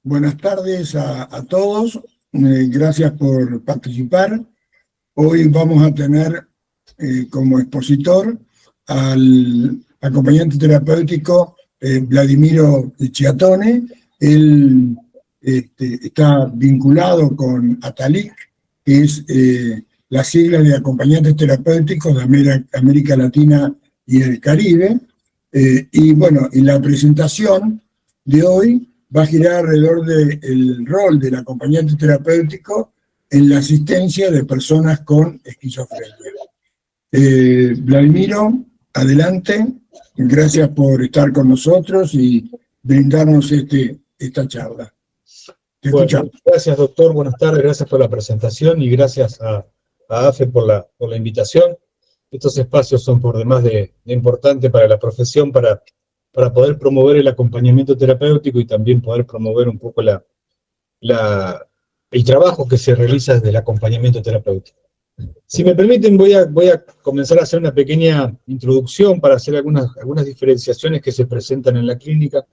Buenas tardes a todos. Gracias por participar. Hoy vamos a tener como expositor al acompañante terapéutico Vladimiro Chiatone. Él está vinculado con ATALIC, que es la sigla de acompañantes terapéuticos de América Latina y el Caribe. Y bueno, y la presentación de hoy va a girar alrededor del rol del acompañante terapéutico en la asistencia de personas con esquizofrenia. Vladimiro, adelante. Gracias por estar con nosotros y brindarnos esta charla. Te escuchamos. Gracias, doctor. Buenas tardes. Gracias por la presentación y gracias a AFE por la invitación. Estos espacios son por demás de importante para la profesión, para poder promover el acompañamiento terapéutico y también poder promover un poco el trabajo que se realiza desde el acompañamiento terapéutico. Si me permiten, voy a comenzar a hacer una pequeña introducción para hacer algunas diferenciaciones que se presentan en la clínica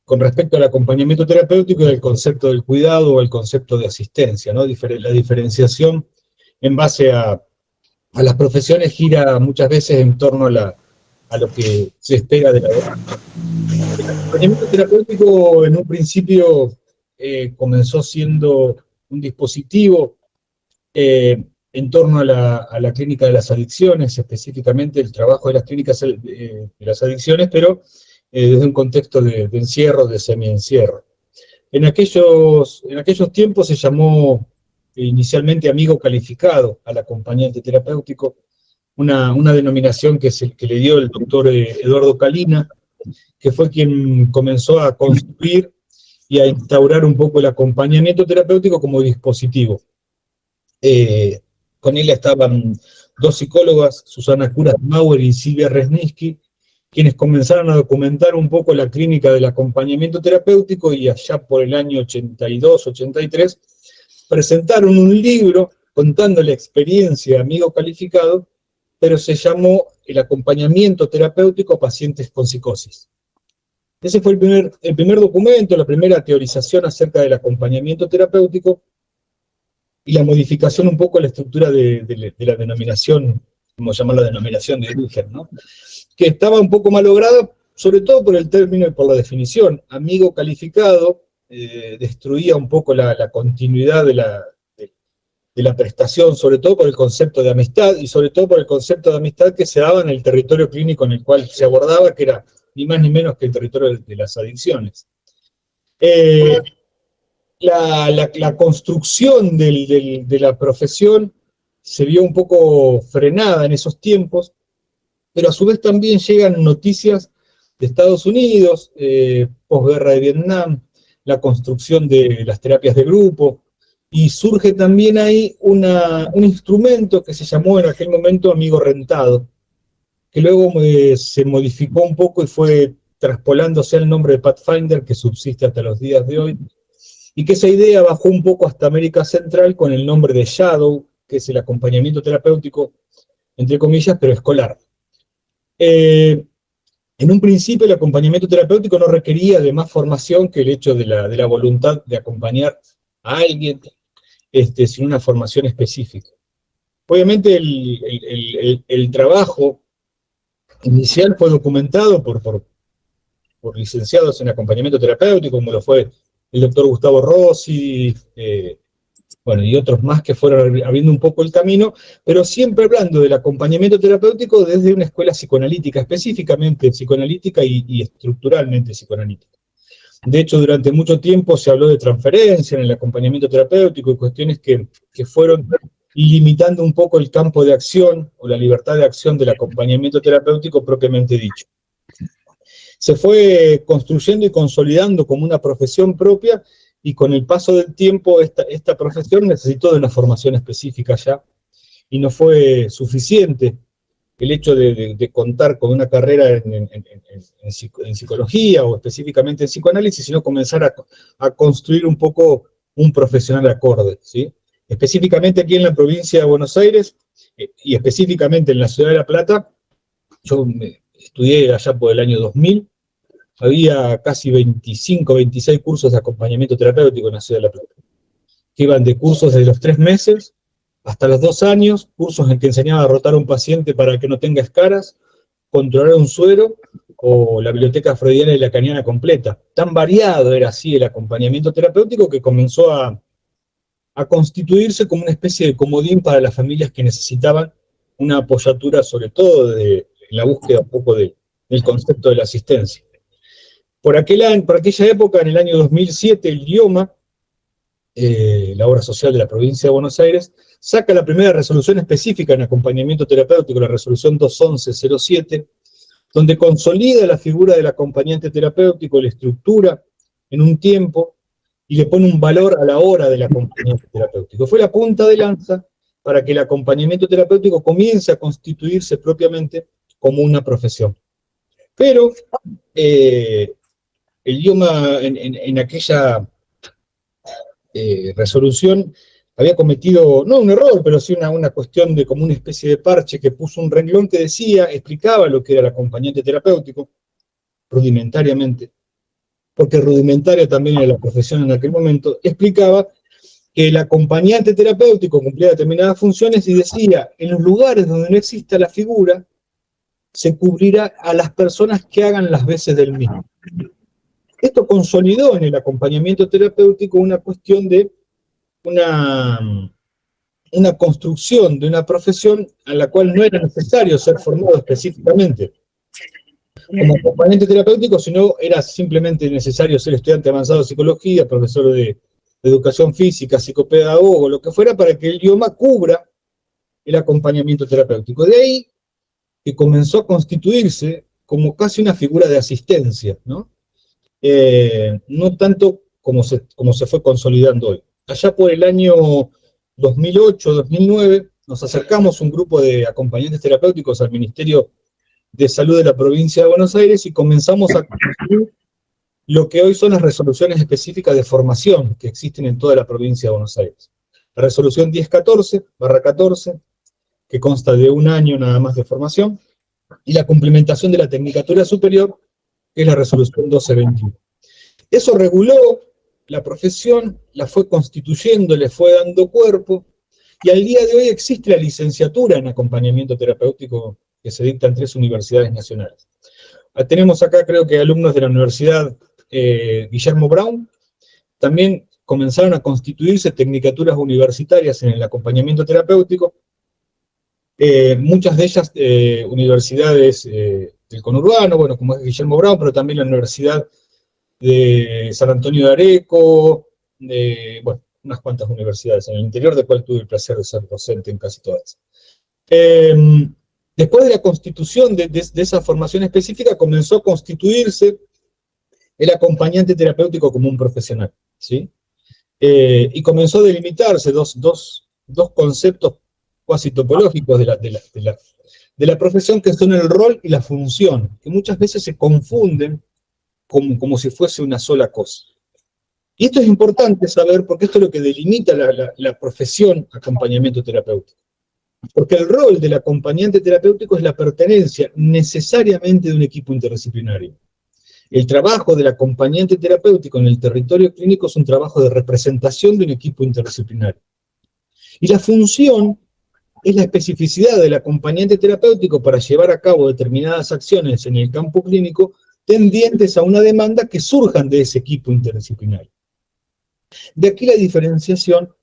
con respecto al acompañamiento terapéutico y al concepto del cuidado o el concepto de asistencia, ¿no? La diferenciación en base a las profesiones gira muchas veces en torno a lo que se espera de la demanda. El acompañamiento terapéutico en un principio comenzó siendo un dispositivo en torno a la clínica de las adicciones, específicamente el trabajo de las clínicas de las adicciones, pero desde un contexto de encierro, de semi-encierro. En aquellos tiempos se llamó inicialmente amigo calificado al acompañante terapéutico, una denominación que le dio el doctor Eduardo Calina, que fue quien comenzó a construir y a instaurar un poco el acompañamiento terapéutico como dispositivo. Con él estaban dos psicólogas, Susana Kuras-Mauer y Silvia Resniski, quienes comenzaron a documentar un poco la clínica del acompañamiento terapéutico y allá por el año 82-83 presentaron un libro contando la experiencia de amigo calificado, pero se llamó El acompañamiento terapéutico a pacientes con psicosis. Ese fue el primer documento, la primera teorización acerca del acompañamiento terapéutico y la modificación un poco de la estructura de la denominación, como llamar la denominación de origen, ¿no? Que estaba un poco malograda, sobre todo por el término y por la definición. Amigo calificado destruía un poco la continuidad de la prestación, sobre todo por el concepto de amistad, y sobre todo por el concepto de amistad que se daba en el territorio clínico en el cual se abordaba, que era ni más ni menos que el territorio de las adicciones. La construcción de la profesión se vio un poco frenada en esos tiempos, pero a su vez también llegan noticias de Estados Unidos, posguerra de Vietnam, la construcción de las terapias de grupo, y surge también ahí un instrumento que se llamó en aquel momento amigo rentado, que luego se modificó un poco y fue traspolándose al nombre de Pathfinder, que subsiste hasta los días de hoy, y que esa idea bajó un poco hasta América Central con el nombre de Shadow, que es el acompañamiento terapéutico, entre comillas, pero escolar. En un principio el acompañamiento terapéutico no requería de más formación que el hecho de la voluntad de acompañar a alguien sin una formación específica. Obviamente el trabajo inicial fue documentado por licenciados en acompañamiento terapéutico, como lo fue el doctor Gustavo Rossi, bueno, y otros más que fueron abriendo un poco el camino, pero siempre hablando del acompañamiento terapéutico desde una escuela psicoanalítica, específicamente psicoanalítica y estructuralmente psicoanalítica. De hecho, durante mucho tiempo se habló de transferencia en el acompañamiento terapéutico y cuestiones que fueron limitando un poco el campo de acción o la libertad de acción del acompañamiento terapéutico propiamente dicho. Se fue construyendo y consolidando como una profesión propia, y con el paso del tiempo esta profesión necesitó de una formación específica ya, y no fue suficiente el hecho de contar con una carrera en psicología o específicamente en psicoanálisis, sino comenzar a construir un poco un profesional acorde, ¿sí? Específicamente aquí en la provincia de Buenos Aires, y específicamente en la ciudad de La Plata, yo estudié allá por el año 2000, había casi 25, 26 cursos de acompañamiento terapéutico en la Ciudad de La Plata, que iban de cursos de los 3 meses hasta los 2 años, cursos en que enseñaba a rotar a un paciente para que no tenga escaras, controlar un suero, o la biblioteca freudiana y lacaniana completa. Tan variado era así el acompañamiento terapéutico que comenzó a constituirse como una especie de comodín para las familias que necesitaban una apoyatura, sobre todo en la búsqueda un poco del concepto de la asistencia. Por aquella época, en el año 2007, el IOMA, la obra social de la provincia de Buenos Aires, saca la primera resolución específica en acompañamiento terapéutico, la resolución 211-07, donde consolida la figura del acompañante terapéutico, la estructura en un tiempo, y le pone un valor a la hora del acompañamiento terapéutico. Fue la punta de lanza para que el acompañamiento terapéutico comience a constituirse propiamente como una profesión. Pero el IOMA en aquella resolución había cometido, no un error, pero sí una cuestión de como una especie de parche, que puso un renglón que explicaba lo que era el acompañante terapéutico, rudimentariamente, porque rudimentaria también era la profesión en aquel momento, explicaba que el acompañante terapéutico cumplía determinadas funciones y decía, en los lugares donde no exista la figura, se cubrirá a las personas que hagan las veces del mismo. Esto consolidó en el acompañamiento terapéutico una cuestión de una construcción de una profesión a la cual no era necesario ser formado específicamente como acompañante terapéutico, sino era simplemente necesario ser estudiante avanzado de psicología, profesor de educación física, psicopedagogo, lo que fuera, para que el IOMA cubra el acompañamiento terapéutico. De ahí que comenzó a constituirse como casi una figura de asistencia, ¿no? No tanto como se fue consolidando hoy. Allá por el año 2008-2009 nos acercamos un grupo de acompañantes terapéuticos al Ministerio de Salud de la provincia de Buenos Aires y comenzamos a construir lo que hoy son las resoluciones específicas de formación que existen en toda la provincia de Buenos Aires. La resolución 1014/14, que consta de 1 año nada más de formación, y la complementación de la Tecnicatura Superior, que es la resolución 1221. Eso reguló la profesión, la fue constituyendo, le fue dando cuerpo, y al día de hoy existe la licenciatura en acompañamiento terapéutico que se dicta en 3 universidades nacionales. Tenemos acá, creo que alumnos de la Universidad Guillermo Brown. También comenzaron a constituirse tecnicaturas universitarias en el acompañamiento terapéutico, muchas de ellas universidades del conurbano, bueno, como es Guillermo Brown, pero también la Universidad de San Antonio de Areco, bueno, unas cuantas universidades en el interior, de cual tuve el placer de ser docente en casi todas. Después de la constitución de esa formación específica, comenzó a constituirse el acompañante terapéutico como un profesional, ¿sí? Y comenzó a delimitarse dos conceptos cuasi topológicos de la profesión, que son el rol y la función, que muchas veces se confunden como si fuese una sola cosa. Y esto es importante saber, porque esto es lo que delimita la profesión acompañamiento terapéutico. Porque el rol del acompañante terapéutico es la pertenencia necesariamente de un equipo interdisciplinario. El trabajo del acompañante terapéutico en el territorio clínico es un trabajo de representación de un equipo interdisciplinario. Y la función es la especificidad del acompañante terapéutico para llevar a cabo determinadas acciones en el campo clínico tendientes a una demanda que surjan de ese equipo interdisciplinario. De aquí la diferenciación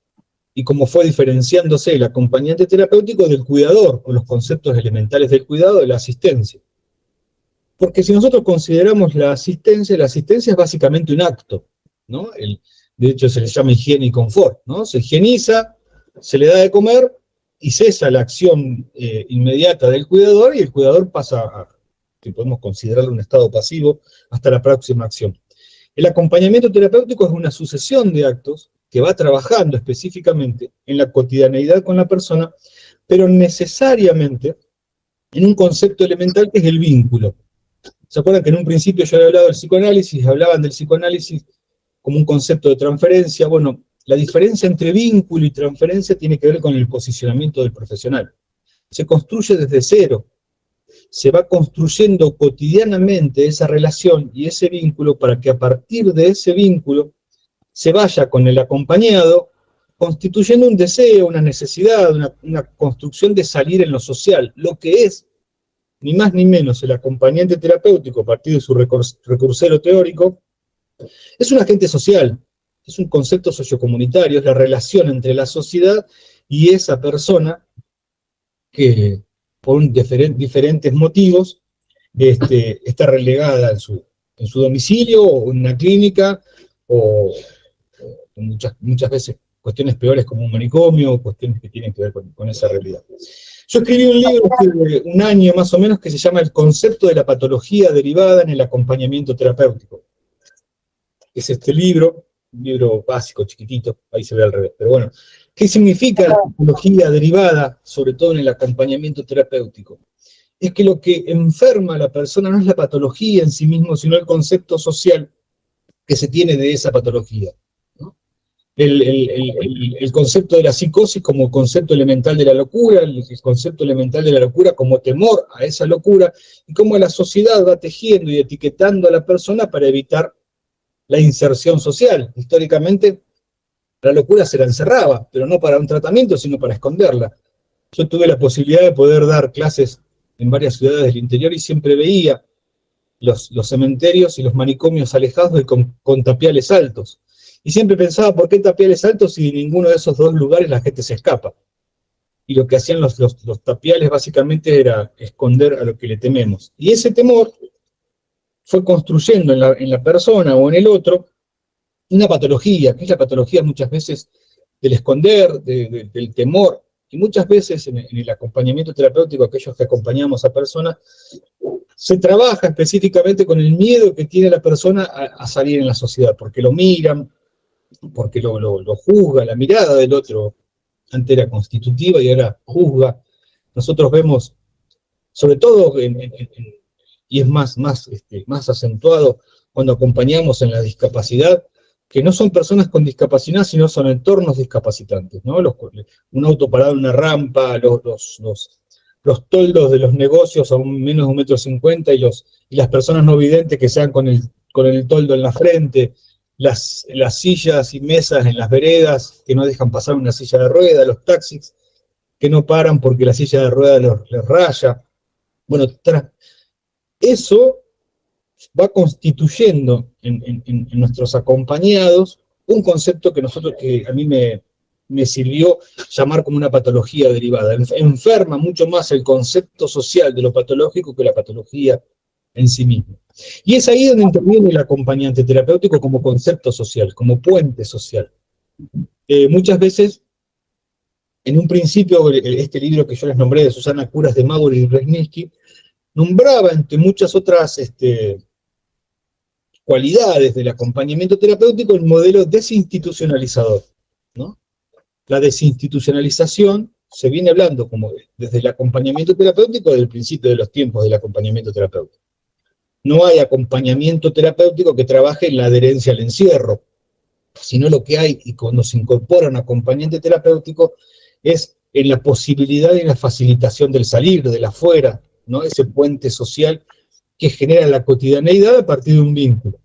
y cómo fue diferenciándose el acompañante terapéutico del cuidador, o los conceptos elementales del cuidado, de la asistencia. Porque si nosotros consideramos la asistencia es básicamente un acto, ¿no? De hecho se le llama higiene y confort, ¿no? Se higieniza, se le da de comer, y cesa la acción inmediata del cuidador, y el cuidador pasa a, si podemos considerarlo un estado pasivo, hasta la próxima acción. El acompañamiento terapéutico es una sucesión de actos que va trabajando específicamente en la cotidianeidad con la persona, pero necesariamente en un concepto elemental que es el vínculo. ¿Se acuerdan que en un principio yo había hablado del psicoanálisis, hablaban del psicoanálisis como un concepto de transferencia? Bueno, la diferencia entre vínculo y transferencia tiene que ver con el posicionamiento del profesional. Se construye desde cero. se va construyendo cotidianamente esa relación y ese vínculo para que a partir de ese vínculo se vaya con el acompañado constituyendo un deseo, una necesidad, una construcción de salir en lo social, lo que es ni más ni menos el acompañante terapéutico a partir de su recursero teórico, es un agente social, es un concepto sociocomunitario, es la relación entre la sociedad y esa persona que por diferentes motivos está relegada en su domicilio o en una clínica o muchas veces cuestiones peores como un manicomio, cuestiones que tienen que ver con esa realidad. Yo escribí un libro hace un año más o menos que se llama El concepto de la patología derivada en el acompañamiento terapéutico. Es este libro, un libro básico, chiquitito, ahí se ve al revés, pero bueno. ¿Qué significa la patología derivada, sobre todo en el acompañamiento terapéutico? Es que lo que enferma a la persona no es la patología en sí mismo, sino el concepto social que se tiene de esa patología. El concepto de la psicosis como concepto elemental de la locura, el concepto elemental de la locura como temor a esa locura, y cómo la sociedad va tejiendo y etiquetando a la persona para evitar la inserción social. Históricamente, la locura se la encerraba, pero no para un tratamiento, sino para esconderla. Yo tuve la posibilidad de poder dar clases en varias ciudades del interior y siempre veía los cementerios y los manicomios alejados con tapiales altos. Y siempre pensaba, ¿por qué tapiales altos si en ninguno de esos dos lugares la gente se escapa? Y lo que hacían los tapiales básicamente era esconder a lo que le tememos. Y ese temor fue construyendo en la persona o en el otro una patología, que es la patología muchas veces del esconder, del temor, y muchas veces en el acompañamiento terapéutico, aquellos que acompañamos a personas, se trabaja específicamente con el miedo que tiene la persona a salir en la sociedad, porque lo miran, porque lo juzga, la mirada del otro antes era constitutiva y ahora juzga. Nosotros vemos, sobre todo, y es más acentuado cuando acompañamos en la discapacidad, que no son personas con discapacidad, sino son entornos discapacitantes, ¿no? Un auto parado en una rampa, los toldos de los negocios a menos de 1,50 m y las personas no videntes que sean con el toldo en la frente, las sillas y mesas en las veredas que no dejan pasar una silla de rueda, los taxis que no paran porque la silla de rueda les raya. Bueno, eso va constituyendo en nuestros acompañados un concepto que a mí me sirvió llamar como una patología derivada. Enferma mucho más el concepto social de lo patológico que la patología en sí misma. Y es ahí donde interviene el acompañante terapéutico como concepto social, como puente social. Muchas veces, en un principio, este libro que yo les nombré de Susana Curas de Maurer y Resniski, nombraba entre muchas otras cualidades del acompañamiento terapéutico el modelo desinstitucionalizador, ¿no? La desinstitucionalización se viene hablando como desde el acompañamiento terapéutico desde el principio de los tiempos del acompañamiento terapéutico. No hay acompañamiento terapéutico que trabaje en la adherencia al encierro, sino lo que hay, y cuando se incorpora un acompañante terapéutico, es en la posibilidad y en la facilitación del salir, del afuera, ¿no? Ese puente social que genera la cotidianeidad a partir de un vínculo.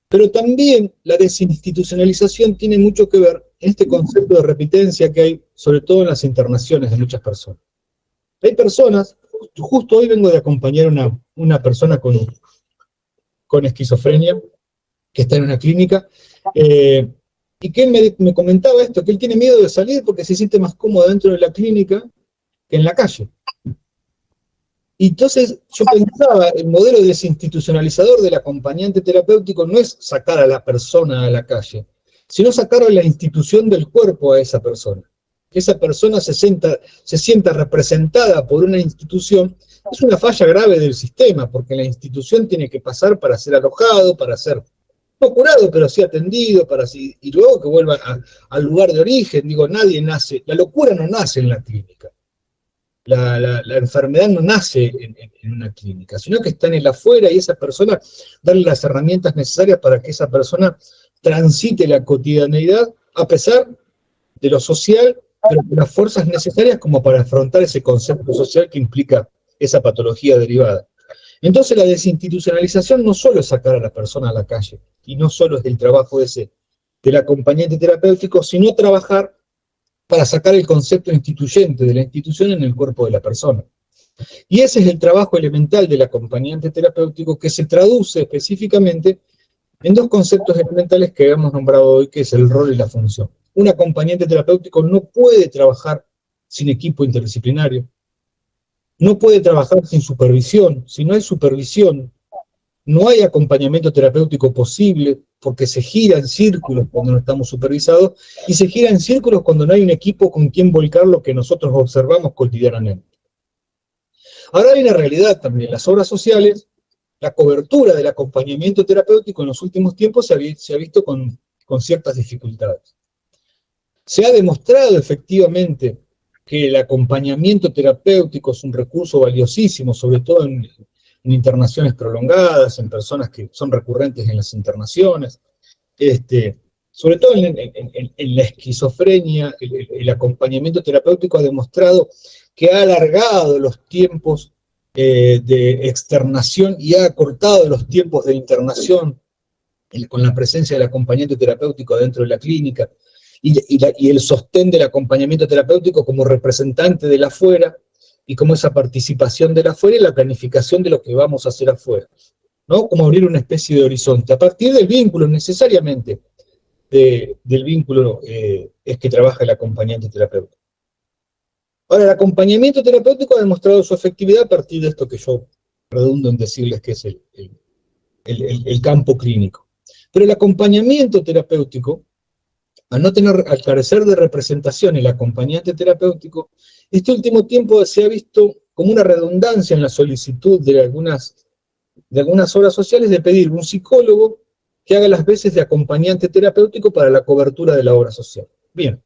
Pero también la desinstitucionalización tiene mucho que ver en este concepto de repitencia que hay, sobre todo en las internaciones de muchas personas. Hay personas, justo hoy vengo de acompañar a una persona con esquizofrenia, que está en una clínica, y que él me comentaba esto, que él tiene miedo de salir porque se siente más cómodo dentro de la clínica que en la calle. Y entonces yo pensaba, el modelo desinstitucionalizador del acompañante terapéutico no es sacar a la persona a la calle, sino sacar a la institución del cuerpo a esa persona. Que esa persona se sienta representada por una institución, es una falla grave del sistema, porque la institución tiene que pasar para ser alojado, para ser, no curado, pero sí atendido, y luego que vuelva al lugar de origen. Digo, nadie nace, la locura no nace en la clínica. La enfermedad no nace en una clínica, sino que está en el afuera y esa persona, darle las herramientas necesarias para que esa persona transite la cotidianeidad a pesar de lo social, pero con las fuerzas necesarias como para afrontar ese concepto social que implica esa patología derivada. Entonces la desinstitucionalización no solo es sacar a la persona a la calle, y no solo es el trabajo del acompañante terapéutico, sino trabajar para sacar el concepto instituyente de la institución en el cuerpo de la persona. Y ese es el trabajo elemental del acompañante terapéutico, que se traduce específicamente en dos conceptos elementales que hemos nombrado hoy, que es el rol y la función. Un acompañante terapéutico no puede trabajar sin equipo interdisciplinario, no puede trabajar sin supervisión. Si no hay supervisión, no hay acompañamiento terapéutico posible, porque se gira en círculos cuando no estamos supervisados, y se gira en círculos cuando no hay un equipo con quien volcar lo que nosotros observamos cotidianamente. Ahora hay una realidad también. Las obras sociales, la cobertura del acompañamiento terapéutico en los últimos tiempos se ha visto con ciertas dificultades. Se ha demostrado efectivamente que el acompañamiento terapéutico es un recurso valiosísimo, sobre todo en internaciones prolongadas, en personas que son recurrentes en las internaciones, sobre todo en la esquizofrenia. El acompañamiento terapéutico ha demostrado que ha alargado los tiempos de externación y ha acortado los tiempos de internación con la presencia del acompañante terapéutico dentro de la clínica, y el sostén del acompañamiento terapéutico como representante del afuera, y como esa participación del afuera y la planificación de lo que vamos a hacer afuera, ¿no? Como abrir una especie de horizonte. A partir del vínculo, necesariamente, del vínculo es que trabaja el acompañante terapéutico. Ahora, el acompañamiento terapéutico ha demostrado su efectividad a partir de esto que yo redundo en decirles que es el campo clínico. Pero el acompañamiento terapéutico, al carecer de representación el acompañante terapéutico, este último tiempo se ha visto como una redundancia en la solicitud de algunas obras sociales de pedir un psicólogo que haga las veces de acompañante terapéutico para la cobertura de la obra social. Bien.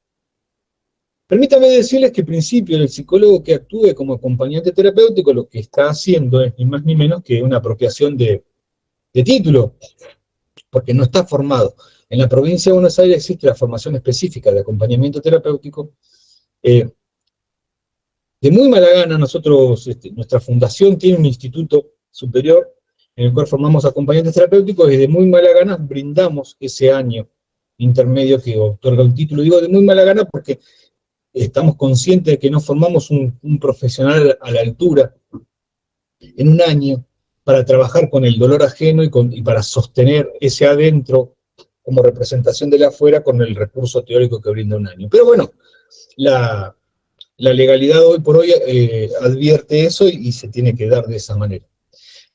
Permítame decirles que en principio el psicólogo que actúe como acompañante terapéutico lo que está haciendo es ni más ni menos que una apropiación de título, porque no está formado. En la provincia de Buenos Aires existe la formación específica de acompañamiento terapéutico. De muy mala gana, nuestra fundación tiene un instituto superior en el cual formamos acompañantes terapéuticos, y de muy mala gana brindamos ese año intermedio que otorga un título. Digo de muy mala gana porque estamos conscientes de que no formamos un profesional a la altura en un año para trabajar con el dolor ajeno y para sostener ese adentro como representación de la afuera con el recurso teórico que brinda un año. Pero bueno, la legalidad hoy por hoy advierte eso y se tiene que dar de esa manera.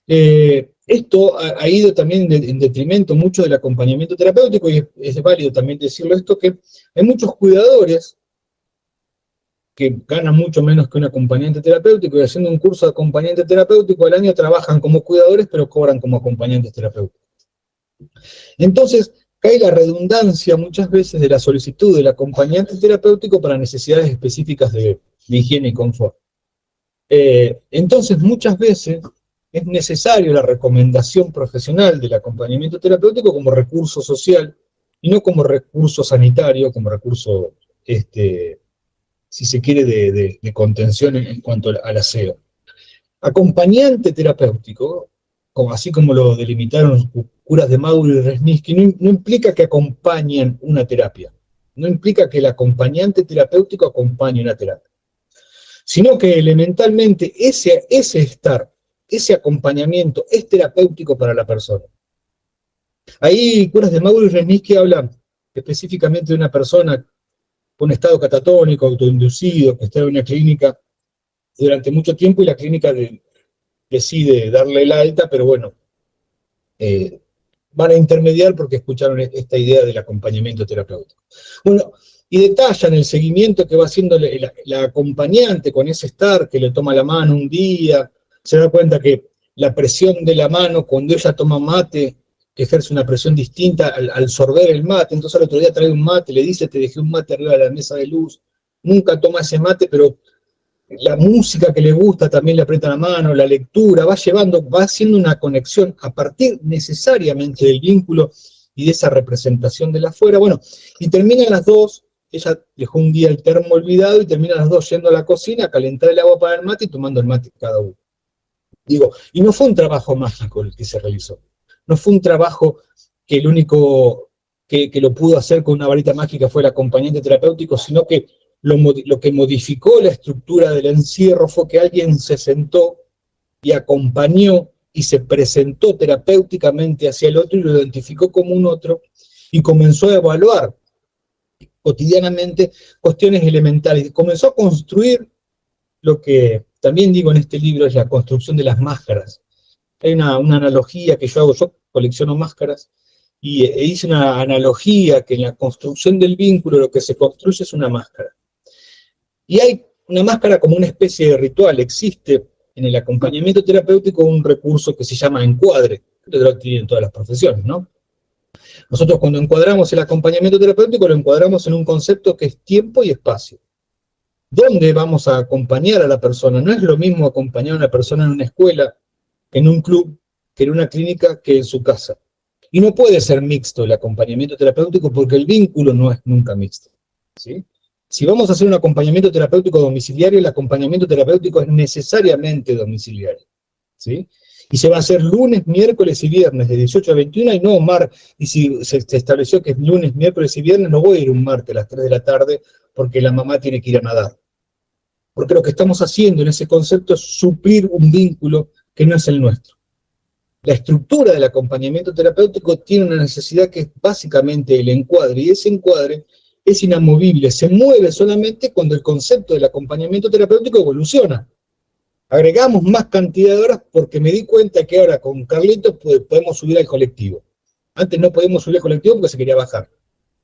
Esto ha ido también en detrimento mucho del acompañamiento terapéutico, y es válido también decirlo esto, que hay muchos cuidadores que ganan mucho menos que un acompañante terapéutico, y haciendo un curso de acompañante terapéutico al año trabajan como cuidadores, pero cobran como acompañantes terapéuticos. Entonces, cae la redundancia muchas veces de la solicitud del acompañante terapéutico para necesidades específicas de higiene y confort. Entonces, muchas veces es necesario la recomendación profesional del acompañamiento terapéutico como recurso social, y no como recurso sanitario, como recurso si se quiere, de contención en cuanto al aseo. Acompañante terapéutico, así como lo delimitaron curas de Mauro y Resniski, no implica que acompañen una terapia, no implica que el acompañante terapéutico acompañe una terapia, sino que elementalmente ese acompañamiento es terapéutico para la persona. Ahí curas de Mauro y Resniski hablan específicamente de una persona con estado catatónico, autoinducido, que está en una clínica durante mucho tiempo, y la clínica decide darle el alta, pero bueno, van a intermediar porque escucharon esta idea del acompañamiento terapéutico. Bueno, y detallan el seguimiento que va haciendo la acompañante con ese estar, que le toma la mano un día, se da cuenta que la presión de la mano cuando ella toma mate, que ejerce una presión distinta al sorber el mate. Entonces al otro día trae un mate, le dice: te dejé un mate arriba de la mesa de luz, nunca toma ese mate, pero la música que le gusta también le aprieta la mano, la lectura, va haciendo una conexión a partir necesariamente del vínculo y de esa representación de la afuera. Bueno, y terminan las dos, ella dejó un día el termo olvidado, y terminan las dos yendo a la cocina a calentar el agua para el mate y tomando el mate cada uno. Digo, y no fue un trabajo mágico el que se realizó. No fue un trabajo que el único que lo pudo hacer con una varita mágica fue el acompañante terapéutico, sino que lo que modificó la estructura del encierro fue que alguien se sentó y acompañó y se presentó terapéuticamente hacia el otro y lo identificó como un otro y comenzó a evaluar cotidianamente cuestiones elementales. Comenzó a construir lo que también digo en este libro, es la construcción de las máscaras. Hay una analogía que yo hago, yo colecciono máscaras, y hice una analogía que en la construcción del vínculo lo que se construye es una máscara. Y hay una máscara como una especie de ritual, existe en el acompañamiento terapéutico un recurso que se llama encuadre, que lo tienen todas las profesiones, ¿no? Nosotros cuando encuadramos el acompañamiento terapéutico lo encuadramos en un concepto que es tiempo y espacio. ¿Dónde vamos a acompañar a la persona? No es lo mismo acompañar a una persona en una escuela, en un club, que en una clínica, que en su casa. Y no puede ser mixto el acompañamiento terapéutico porque el vínculo no es nunca mixto, ¿sí? Si vamos a hacer un acompañamiento terapéutico domiciliario, el acompañamiento terapéutico es necesariamente domiciliario, ¿sí? Y se va a hacer lunes, miércoles y viernes de 18 a 21 y no y si se estableció que es lunes, miércoles y viernes, no voy a ir un martes a las 3 de la tarde porque la mamá tiene que ir a nadar. Porque lo que estamos haciendo en ese concepto es suplir un vínculo que no es el nuestro. La estructura del acompañamiento terapéutico tiene una necesidad que es básicamente el encuadre, y ese encuadre es inamovible, se mueve solamente cuando el concepto del acompañamiento terapéutico evoluciona. Agregamos más cantidad de horas porque me di cuenta que ahora con Carlitos podemos subir al colectivo. Antes no podíamos subir al colectivo porque se quería bajar.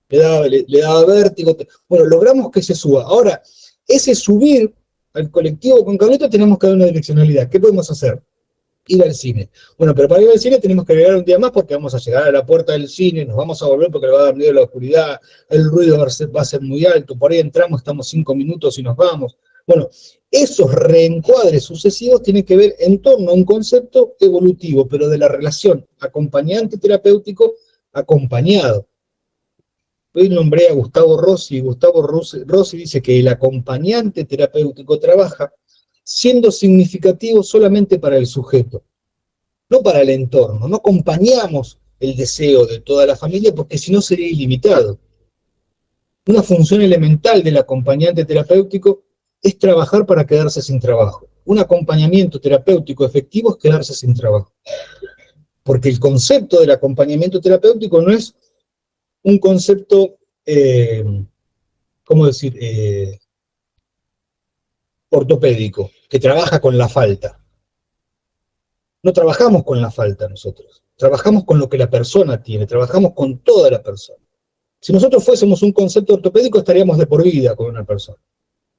Le daba vértigo. Bueno, logramos que se suba. Ahora, ese subir al colectivo con Carlitos tenemos que dar una direccionalidad. ¿Qué podemos hacer? Ir al cine. Bueno, pero para ir al cine tenemos que agregar un día más porque vamos a llegar a la puerta del cine, nos vamos a volver porque le va a dar miedo a la oscuridad, el ruido va a ser muy alto, por ahí entramos, estamos 5 minutos y nos vamos. Bueno, esos reencuadres sucesivos tienen que ver en torno a un concepto evolutivo, pero de la relación acompañante terapéutico acompañado. Hoy nombré a Gustavo Rossi, y Gustavo Rossi dice que el acompañante terapéutico trabaja siendo significativo solamente para el sujeto, no para el entorno. No acompañamos el deseo de toda la familia porque si no sería ilimitado. Una función elemental del acompañante terapéutico es trabajar para quedarse sin trabajo. Un acompañamiento terapéutico efectivo es quedarse sin trabajo. Porque el concepto del acompañamiento terapéutico no es un concepto, ¿cómo decir?, ortopédico, que trabaja con la falta. No trabajamos con la falta nosotros, trabajamos con lo que la persona tiene, trabajamos con toda la persona. Si nosotros fuésemos un concepto ortopédico estaríamos de por vida con una persona,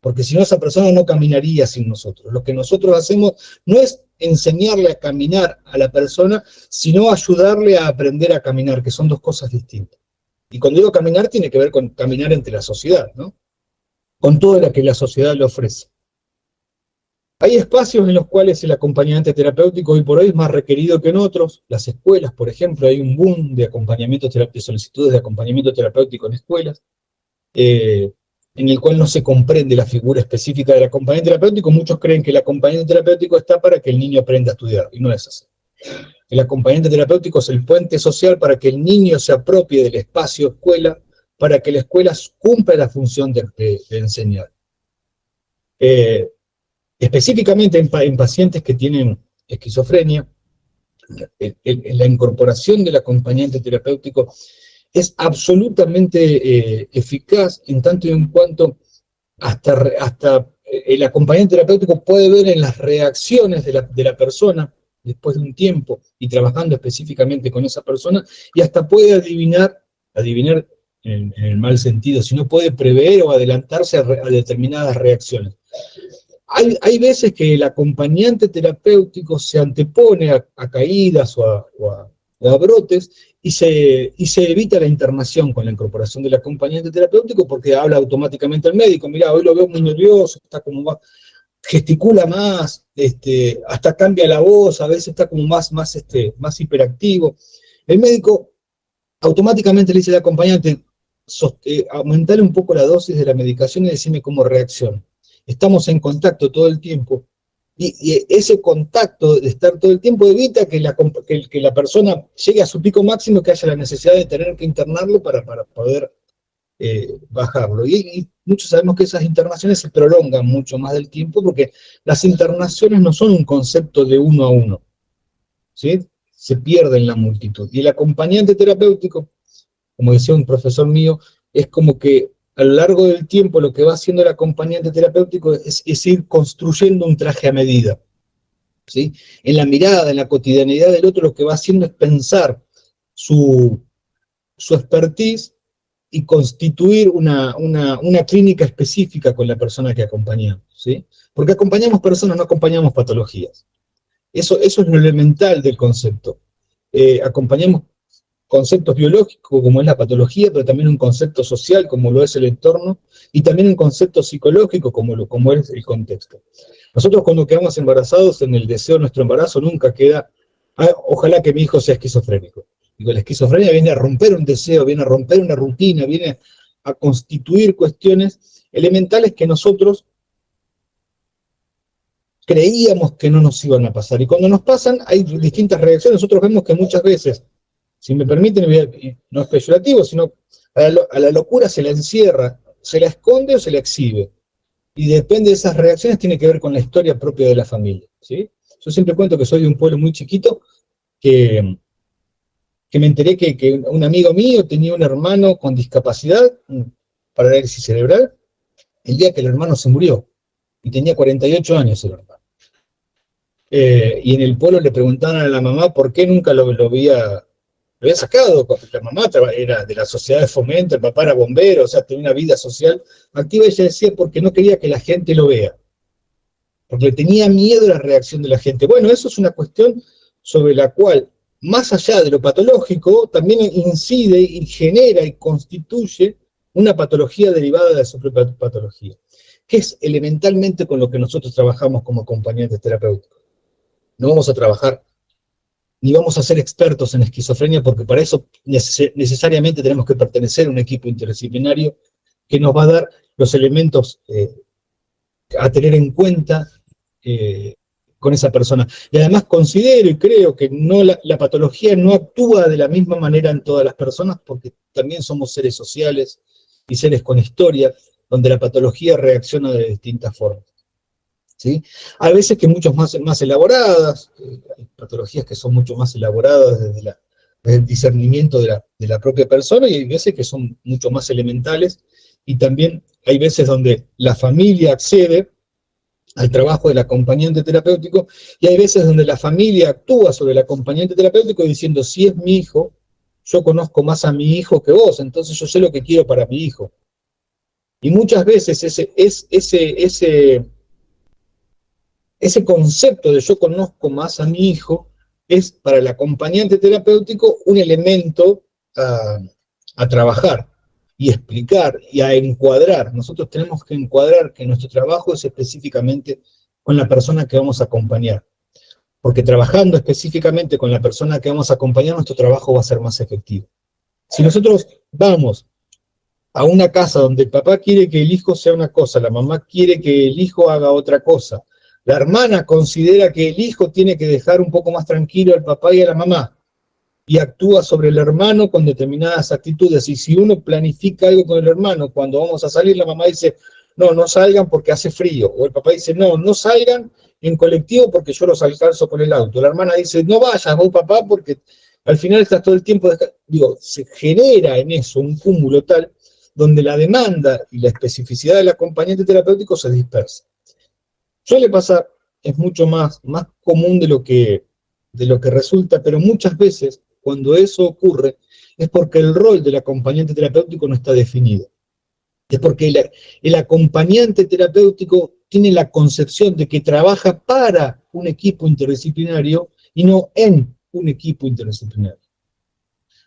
porque si no esa persona no caminaría sin nosotros. Lo que nosotros hacemos no es enseñarle a caminar a la persona, sino ayudarle a aprender a caminar, que son dos cosas distintas. Y cuando digo caminar tiene que ver con caminar entre la sociedad, ¿no? Con todo lo que la sociedad le ofrece. Hay espacios en los cuales el acompañante terapéutico hoy por hoy es más requerido que en otros. Las escuelas, por ejemplo, hay un boom de acompañamiento terapéutico, solicitudes de acompañamiento terapéutico en escuelas, en el cual no se comprende la figura específica del acompañante terapéutico. Muchos creen que el acompañante terapéutico está para que el niño aprenda a estudiar, y no es así. El acompañante terapéutico es el puente social para que el niño se apropie del espacio escuela, para que la escuela cumpla la función de enseñar. Específicamente en pacientes que tienen esquizofrenia, la incorporación del acompañante terapéutico es absolutamente eficaz en tanto y en cuanto hasta el acompañante terapéutico puede ver en las reacciones de la persona después de un tiempo y trabajando específicamente con esa persona, y hasta puede adivinar en el mal sentido, si no puede prever o adelantarse a determinadas reacciones. Hay veces que el acompañante terapéutico se antepone a caídas o a brotes y se evita la internación con la incorporación del acompañante terapéutico porque habla automáticamente al médico. Mirá, hoy lo veo muy nervioso, está como más, gesticula más, hasta cambia la voz, a veces está como más hiperactivo. El médico automáticamente le dice al acompañante, aumentale un poco la dosis de la medicación y decime cómo reacciona. Estamos en contacto todo el tiempo Y ese contacto de estar todo el tiempo evita que la persona llegue a su pico máximo, que haya la necesidad de tener que internarlo para poder bajarlo. Y muchos sabemos que esas internaciones se prolongan mucho más del tiempo, porque las internaciones no son un concepto de uno a uno, ¿sí? Se pierde en la multitud. Y el acompañante terapéutico, como decía un profesor mío, es como que a lo largo del tiempo lo que va haciendo el acompañante terapéutico es ir construyendo un traje a medida, ¿sí? En la mirada, en la cotidianidad del otro, lo que va haciendo es pensar su expertise y constituir una clínica específica con la persona que acompañamos, ¿sí? Porque acompañamos personas, no acompañamos patologías. Eso es lo elemental del concepto. Acompañamos conceptos biológicos, como es la patología, pero también un concepto social, como lo es el entorno, y también un concepto psicológico, como es el contexto. Nosotros cuando quedamos embarazados, en el deseo de nuestro embarazo nunca queda, ojalá que mi hijo sea esquizofrénico. Digo, la esquizofrenia viene a romper un deseo, viene a romper una rutina, viene a constituir cuestiones elementales que nosotros creíamos que no nos iban a pasar. Y cuando nos pasan, hay distintas reacciones. Nosotros vemos que muchas veces, si me permiten, no es peyorativo, sino a la locura se la encierra, se la esconde o se la exhibe. Y depende de esas reacciones, tiene que ver con la historia propia de la familia, ¿sí? Yo siempre cuento que soy de un pueblo muy chiquito, que me enteré que un amigo mío tenía un hermano con discapacidad, parálisis cerebral, el día que el hermano se murió, y tenía 48 años el hermano. Y en el pueblo le preguntaban a la mamá por qué nunca lo había sacado. La mamá era de la sociedad de fomento, el papá era bombero, o sea, tenía una vida social activa, y ella decía porque no quería que la gente lo vea, porque le tenía miedo a la reacción de la gente. Bueno, eso es una cuestión sobre la cual, más allá de lo patológico, también incide y genera y constituye una patología derivada de su propia patología, que es elementalmente con lo que nosotros trabajamos como acompañantes terapéuticos. No vamos a trabajar ni vamos a ser expertos en esquizofrenia, porque para eso necesariamente tenemos que pertenecer a un equipo interdisciplinario que nos va a dar los elementos a tener en cuenta con esa persona. Y además considero y creo que la patología no actúa de la misma manera en todas las personas, porque también somos seres sociales y seres con historia, donde la patología reacciona de distintas formas, ¿sí? Hay veces que muchas más elaboradas, hay patologías que son mucho más elaboradas desde el discernimiento de la propia persona, y hay veces que son mucho más elementales, y también hay veces donde la familia accede al trabajo del acompañante terapéutico, y hay veces donde la familia actúa sobre el acompañante terapéutico diciendo, si es mi hijo, yo conozco más a mi hijo que vos, entonces yo sé lo que quiero para mi hijo. Y muchas veces ese concepto de yo conozco más a mi hijo es para el acompañante terapéutico un elemento a trabajar y explicar y a encuadrar. Nosotros tenemos que encuadrar que nuestro trabajo es específicamente con la persona que vamos a acompañar, porque trabajando específicamente con la persona que vamos a acompañar, nuestro trabajo va a ser más efectivo. Si nosotros vamos a una casa donde el papá quiere que el hijo sea una cosa, la mamá quiere que el hijo haga otra cosa, la hermana considera que el hijo tiene que dejar un poco más tranquilo al papá y a la mamá, y actúa sobre el hermano con determinadas actitudes, y si uno planifica algo con el hermano, cuando vamos a salir, la mamá dice, no salgan porque hace frío, o el papá dice, no salgan en colectivo porque yo los alcanzo con el auto, la hermana dice, no vayas vos papá porque al final estás todo el tiempo, se genera en eso un cúmulo tal, donde la demanda y la especificidad del acompañante terapéutico se dispersa. Suele pasar, es mucho más común de lo que resulta, pero muchas veces cuando eso ocurre es porque el rol del acompañante terapéutico no está definido. Es porque el acompañante terapéutico tiene la concepción de que trabaja para un equipo interdisciplinario y no en un equipo interdisciplinario.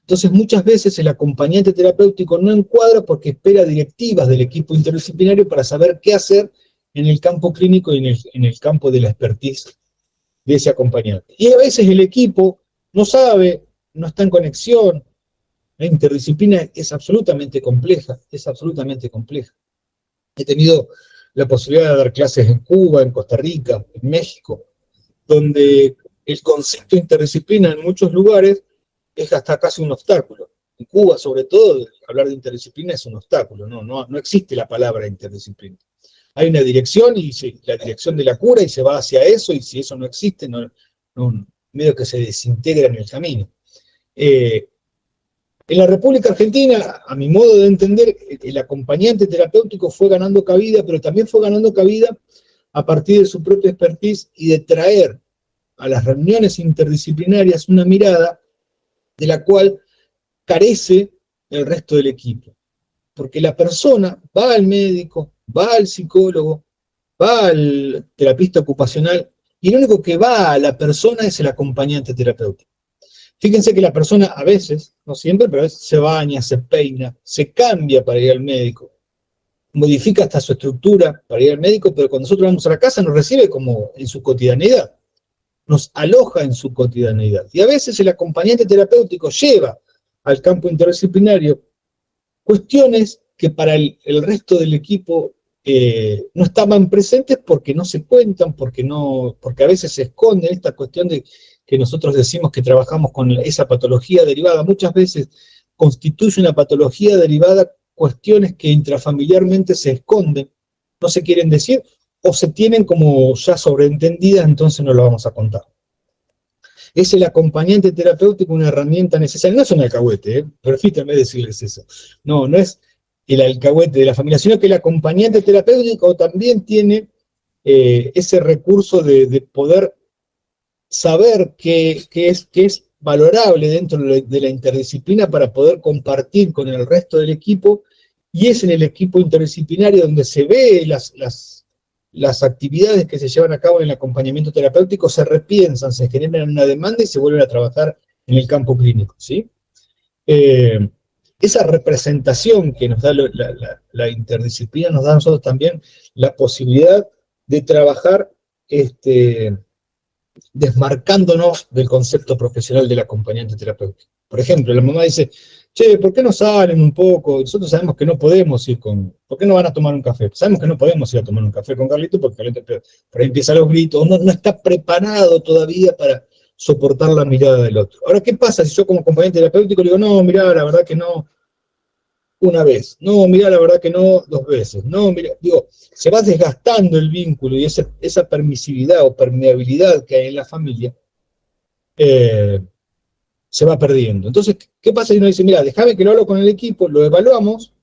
Entonces muchas veces el acompañante terapéutico no encuadra porque espera directivas del equipo interdisciplinario para saber qué hacer en el campo clínico y en el campo de la expertise de ese acompañante. Y a veces el equipo no sabe, no está en conexión. La interdisciplina es absolutamente compleja, He tenido la posibilidad de dar clases en Cuba, en Costa Rica, en México, donde el concepto de interdisciplina en muchos lugares es hasta casi un obstáculo. En Cuba, sobre todo, hablar de interdisciplina es un obstáculo, no existe la palabra interdisciplina. Hay una dirección, y la dirección de la cura, y se va hacia eso, y si eso no existe, medio que se desintegra en el camino. En la República Argentina, a mi modo de entender, el acompañante terapéutico fue ganando cabida, pero también fue ganando cabida a partir de su propia expertise y de traer a las reuniones interdisciplinarias una mirada de la cual carece el resto del equipo. Porque la persona va al médico, va al psicólogo, va al terapista ocupacional, y lo único que va a la persona es el acompañante terapéutico. Fíjense que la persona a veces, no siempre, pero a veces se baña, se peina, se cambia para ir al médico, modifica hasta su estructura para ir al médico, pero cuando nosotros vamos a la casa nos recibe como en su cotidianeidad, nos aloja en su cotidianeidad. Y a veces el acompañante terapéutico lleva al campo interdisciplinario cuestiones que para el resto del equipo no estaban presentes porque no se cuentan, porque a veces se esconde esta cuestión de que nosotros decimos que trabajamos con esa patología derivada. Muchas veces constituye una patología derivada cuestiones que intrafamiliarmente se esconden, no se quieren decir, o se tienen como ya sobreentendidas, entonces no lo vamos a contar. Es el acompañante terapéutico una herramienta necesaria, no es un alcahuete, permítanme decirles eso, no es el alcahuete de la familia, sino que el acompañante terapéutico también tiene ese recurso de poder saber que es valorable dentro de la interdisciplina para poder compartir con el resto del equipo, y es en el equipo interdisciplinario donde se ve las actividades que se llevan a cabo en el acompañamiento terapéutico, se repiensan, se generan una demanda y se vuelven a trabajar en el campo clínico, ¿sí? Esa representación que nos da la interdisciplina nos da a nosotros también la posibilidad de trabajar desmarcándonos del concepto profesional del acompañante terapéutico. Por ejemplo, la mamá dice, che, ¿por qué no salen un poco? Nosotros sabemos que no podemos ir ¿por qué no van a tomar un café? Sabemos que no podemos ir a tomar un café con Carlito porque Carlito por ahí empieza los gritos, no está preparado todavía para soportar la mirada del otro. Ahora, ¿qué pasa si yo como acompañante terapéutico le digo, no, mirá, la verdad que no, una vez, no, mirá, la verdad que no, 2 veces, no, mirá, digo, se va desgastando el vínculo y esa permisividad o permeabilidad que hay en la familia se va perdiendo. Entonces, ¿qué pasa si uno dice, mira, déjame que lo hablo con el equipo, lo evaluamos,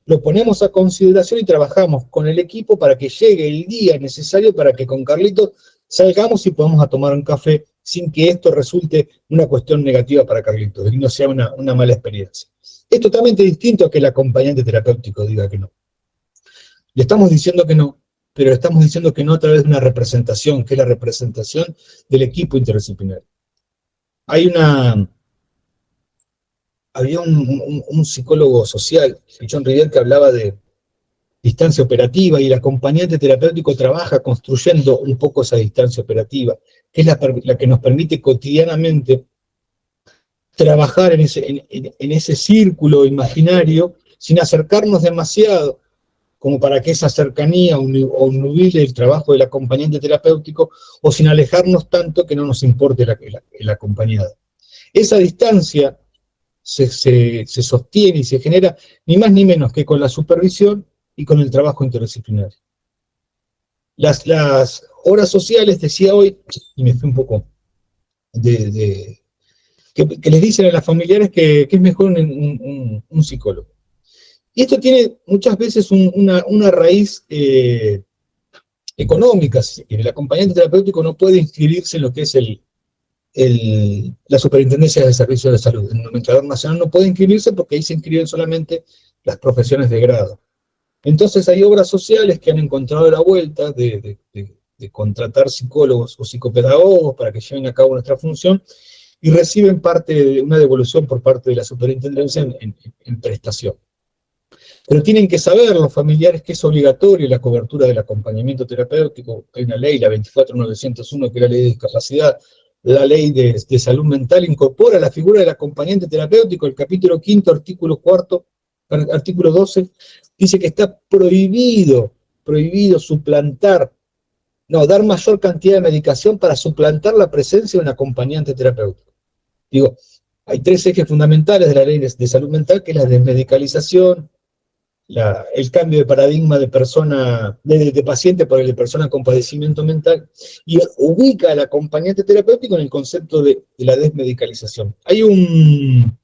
lo ponemos a consideración y trabajamos con el equipo para que llegue el día necesario para que con Carlito salgamos y podamos a tomar un café sin que esto resulte una cuestión negativa para Carlito, y no sea una mala experiencia? Es totalmente distinto a que el acompañante terapéutico diga que no. Le estamos diciendo que no, pero le estamos diciendo que no a través de una representación, que es la representación del equipo interdisciplinario. Había un psicólogo social, John Riviere, que hablaba de distancia operativa, y el acompañante terapéutico trabaja construyendo un poco esa distancia operativa, que es la que nos permite cotidianamente trabajar en ese círculo imaginario sin acercarnos demasiado, como para que esa cercanía o nubile el trabajo del acompañante terapéutico, o sin alejarnos tanto que no nos importe el acompañado. Esa distancia se sostiene y se genera ni más ni menos que con la supervisión y con el trabajo interdisciplinario. Las horas sociales, decía hoy, y me fui un poco que les dicen a las familiares que es mejor un psicólogo. Y esto tiene muchas veces una raíz económica. El acompañante terapéutico no puede inscribirse en lo que es la Superintendencia de Servicios de Salud. El Nomenclador Nacional no puede inscribirse porque ahí se inscriben solamente las profesiones de grado. Entonces hay obras sociales que han encontrado la vuelta de contratar psicólogos o psicopedagogos para que lleven a cabo nuestra función, y reciben parte de una devolución por parte de la superintendencia en prestación. Pero tienen que saber los familiares que es obligatorio la cobertura del acompañamiento terapéutico. Hay una ley, la 24901, que es la ley de discapacidad. La ley de salud mental incorpora la figura del acompañante terapéutico. El capítulo 5, artículo 4, artículo 12, dice que está prohibido prohibido suplantar, no, dar mayor cantidad de medicación para suplantar la presencia de un acompañante terapéutico. Digo, hay 3 ejes fundamentales de la ley de salud mental, que es la desmedicalización, el cambio de paradigma de paciente por el de persona con padecimiento mental, y ubica al acompañante terapéutico en el concepto de la desmedicalización. Hay un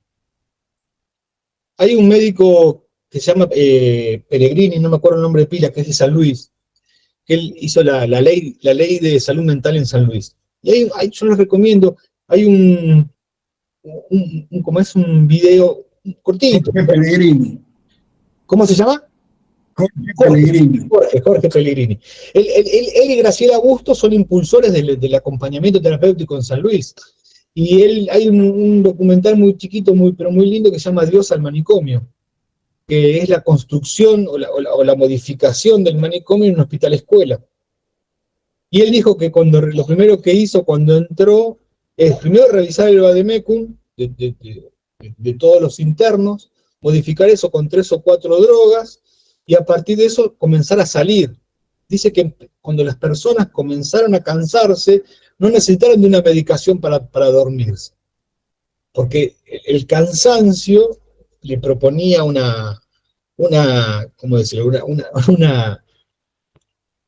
médico que se llama Pellegrini, no me acuerdo el nombre de pila, que es de San Luis, que él hizo la ley de salud mental en San Luis. Y yo les recomiendo, hay como es un video cortito. Jorge Pellegrini. ¿Cómo se llama? Jorge Pellegrini. Él y Graciela Bustos son impulsores del acompañamiento terapéutico en San Luis. Y hay un documental muy chiquito, pero muy lindo, que se llama Dios al manicomio, que es la construcción o la modificación del manicomio en un hospital escuela. Y él dijo que lo primero que hizo cuando entró es primero revisar el vademecum de todos los internos, modificar eso con 3 o 4 drogas, y a partir de eso comenzar a salir. Dice que cuando las personas comenzaron a cansarse, no necesitaron de una medicación para dormirse, porque el cansancio le proponía ¿cómo decirlo?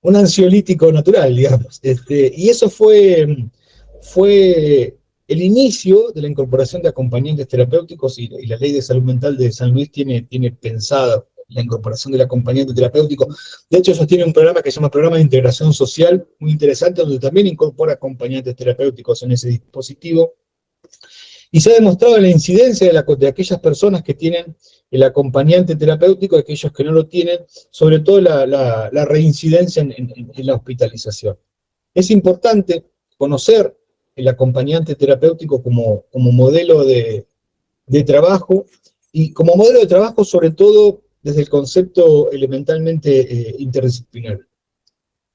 Un ansiolítico natural, digamos. Y eso fue el inicio de la incorporación de acompañantes terapéuticos, y la ley de salud mental de San Luis tiene pensada la incorporación del acompañante terapéutico. De hecho, ellos tienen un programa que se llama Programa de Integración Social, muy interesante, donde también incorpora acompañantes terapéuticos en ese dispositivo. Y se ha demostrado la incidencia de aquellas personas que tienen el acompañante terapéutico, de aquellos que no lo tienen, sobre todo la reincidencia en la hospitalización. Es importante conocer el acompañante terapéutico como modelo de trabajo, y como modelo de trabajo sobre todo desde el concepto elementalmente interdisciplinario.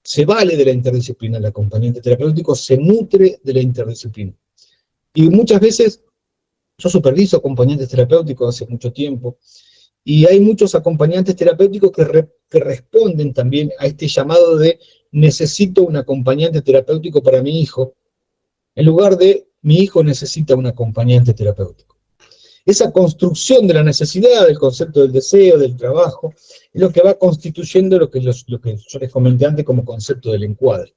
Se vale de la interdisciplina el acompañante terapéutico, se nutre de la interdisciplina. Y muchas veces, yo superviso acompañantes terapéuticos hace mucho tiempo, y hay muchos acompañantes terapéuticos que responden también a este llamado de necesito un acompañante terapéutico para mi hijo, en lugar de mi hijo necesita un acompañante terapéutico. Esa construcción de la necesidad, del concepto del deseo, del trabajo, es lo que va constituyendo lo que yo les comenté antes como concepto del encuadre.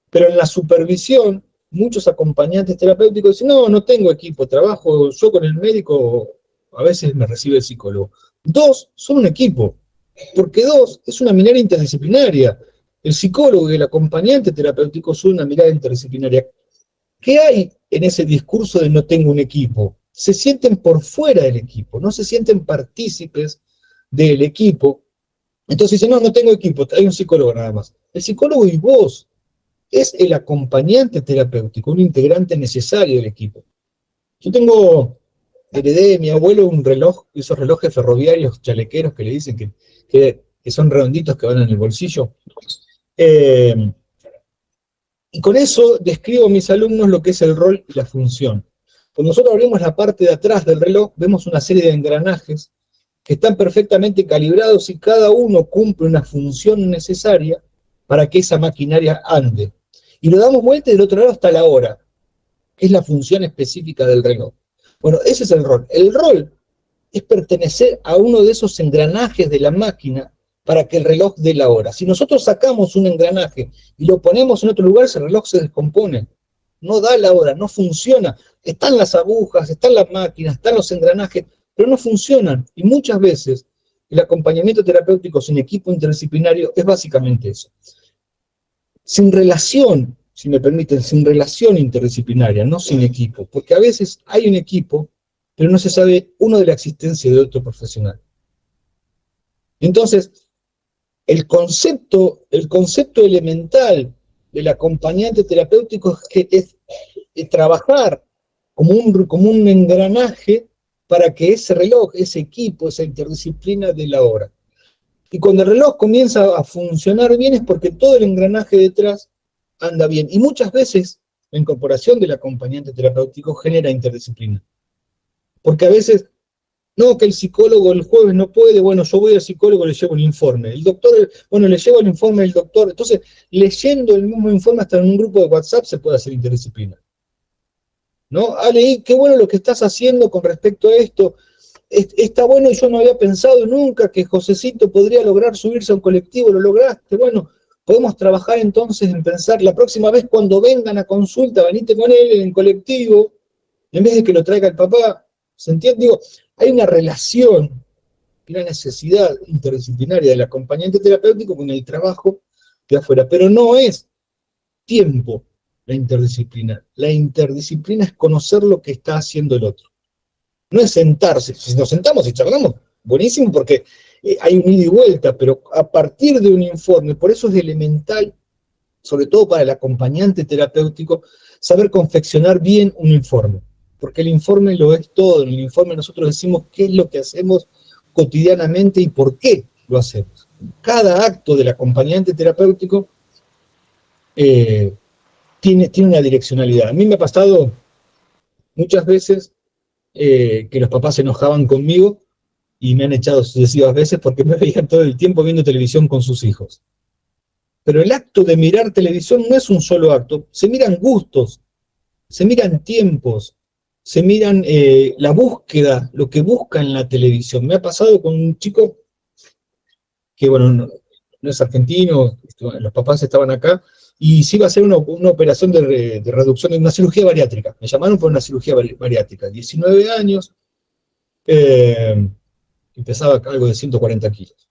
Pero en la supervisión, muchos acompañantes terapéuticos dicen, no tengo equipo, trabajo yo con el médico, a veces me recibe el psicólogo. 2 son un equipo, porque 2 es una mirada interdisciplinaria. El psicólogo y el acompañante terapéutico son una mirada interdisciplinaria. ¿Qué hay en ese discurso de no tengo un equipo? Se sienten por fuera del equipo, no se sienten partícipes del equipo. Entonces dicen, no tengo equipo, hay un psicólogo nada más. El psicólogo y vos es el acompañante terapéutico, un integrante necesario del equipo. Yo heredé de mi abuelo un reloj, esos relojes ferroviarios chalequeros que le dicen que son redonditos, que van en el bolsillo. Y con eso describo a mis alumnos lo que es el rol y la función. Cuando nosotros abrimos la parte de atrás del reloj, vemos una serie de engranajes que están perfectamente calibrados y cada uno cumple una función necesaria para que esa maquinaria ande. Y lo damos vuelta y del otro lado está la hora, que es la función específica del reloj. Bueno, ese es el rol. El rol es pertenecer a uno de esos engranajes de la máquina para que el reloj dé la hora. Si nosotros sacamos un engranaje y lo ponemos en otro lugar, ese reloj se descompone. No da la hora, no funciona. Están las agujas, están las máquinas, están los engranajes, pero no funcionan. Y muchas veces el acompañamiento terapéutico sin equipo interdisciplinario es básicamente eso. Sin relación, si me permiten, sin relación interdisciplinaria, no sin equipo. Porque a veces hay un equipo, pero no se sabe uno de la existencia de otro profesional. Entonces, el concepto elemental del acompañante terapéutico es trabajar como un engranaje para que ese reloj, ese equipo, esa interdisciplina dé la hora. Y cuando el reloj comienza a funcionar bien es porque todo el engranaje detrás anda bien. Y muchas veces la incorporación del acompañante terapéutico genera interdisciplina. Porque a veces No, que el psicólogo el jueves no puede, bueno, yo voy al psicólogo, le llevo el informe. El doctor, bueno, le llevo el informe del doctor. Entonces, leyendo el mismo informe hasta en un grupo de WhatsApp se puede hacer interdisciplina. ¿No? Ah, leí, qué bueno lo que estás haciendo con respecto a esto. Está bueno y yo no había pensado nunca que Josecito podría lograr subirse a un colectivo, lo lograste. Bueno, podemos trabajar entonces en pensar, la próxima vez cuando vengan a consulta, venite con él en colectivo, en vez de que lo traiga el papá. ¿Se entiende? Digo, hay una relación, una necesidad interdisciplinaria del acompañante terapéutico con el trabajo de afuera, pero no es tiempo la interdisciplina. La interdisciplina es conocer lo que está haciendo el otro. No es sentarse. Si nos sentamos y charlamos, buenísimo, porque hay un ida y vuelta, pero a partir de un informe, por eso es elemental, sobre todo para el acompañante terapéutico, saber confeccionar bien un informe. Porque el informe lo es todo. En el informe nosotros decimos qué es lo que hacemos cotidianamente y por qué lo hacemos. Cada acto del acompañante terapéutico tiene una direccionalidad. A mí me ha pasado muchas veces que los papás se enojaban conmigo y me han echado sucesivas veces porque me veían todo el tiempo viendo televisión con sus hijos. Pero el acto de mirar televisión no es un solo acto, se miran gustos, se miran tiempos, se miran la búsqueda, lo que busca en la televisión. Me ha pasado con un chico que, bueno, no es argentino, los papás estaban acá, y se iba a hacer una operación de reducción, de una cirugía bariátrica. Me llamaron por una cirugía bariátrica, 19 años, pesaba algo de 140 kilos.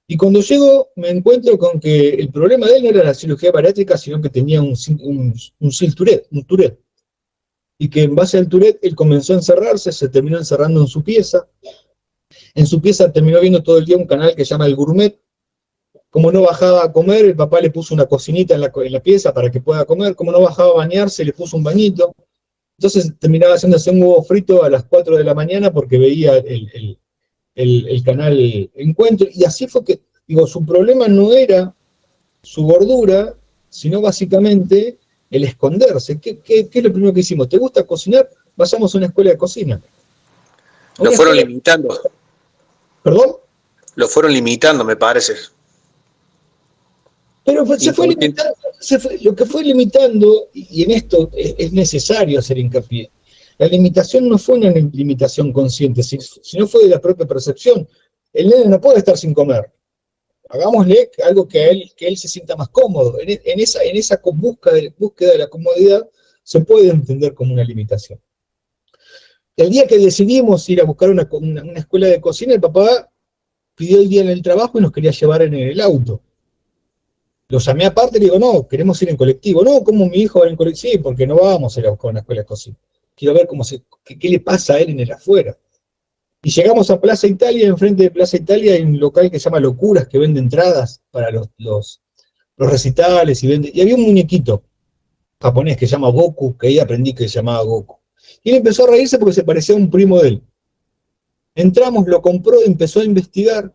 Y cuando llego me encuentro con que el problema de él no era la cirugía bariátrica, sino que tenía un Tourette. Y que en base al Tourette él comenzó a encerrarse, se terminó encerrando en su pieza. En su pieza terminó viendo todo el día un canal que se llama El Gourmet. Como no bajaba a comer, el papá le puso una cocinita en la pieza para que pueda comer. Como no bajaba a bañarse, le puso un bañito. Entonces terminaba haciéndose un huevo frito a las 4 de la mañana porque veía el canal Encuentro. Y así fue que, digo, su problema no era su gordura, sino básicamente el esconderse. ¿Qué es lo primero que hicimos? ¿Te gusta cocinar? Vayamos a una escuela de cocina. Lo fueron limitando. ¿Perdón? Lo fueron limitando, me parece. Pero se fue limitando, lo que fue limitando, y en esto es necesario hacer hincapié, la limitación no fue una limitación consciente, sino fue de la propia percepción. El nene no puede estar sin comer. Hagámosle algo que él se sienta más cómodo. En esa búsqueda de la comodidad se puede entender como una limitación. El día que decidimos ir a buscar una escuela de cocina, el papá pidió el día en el trabajo y nos quería llevar en el auto. Lo llamé aparte y le digo, no, queremos ir en colectivo. No, ¿cómo mi hijo va en colectivo? Sí, porque no vamos a ir a buscar una escuela de cocina. Quiero ver qué le pasa a él en el afuera. Y llegamos a Plaza Italia, enfrente de Plaza Italia hay un local que se llama Locuras, que vende entradas para los recitales, y había un muñequito japonés que se llama Goku, que ahí aprendí que se llamaba Goku. Y él empezó a reírse porque se parecía a un primo de él. Entramos, lo compró, empezó a investigar.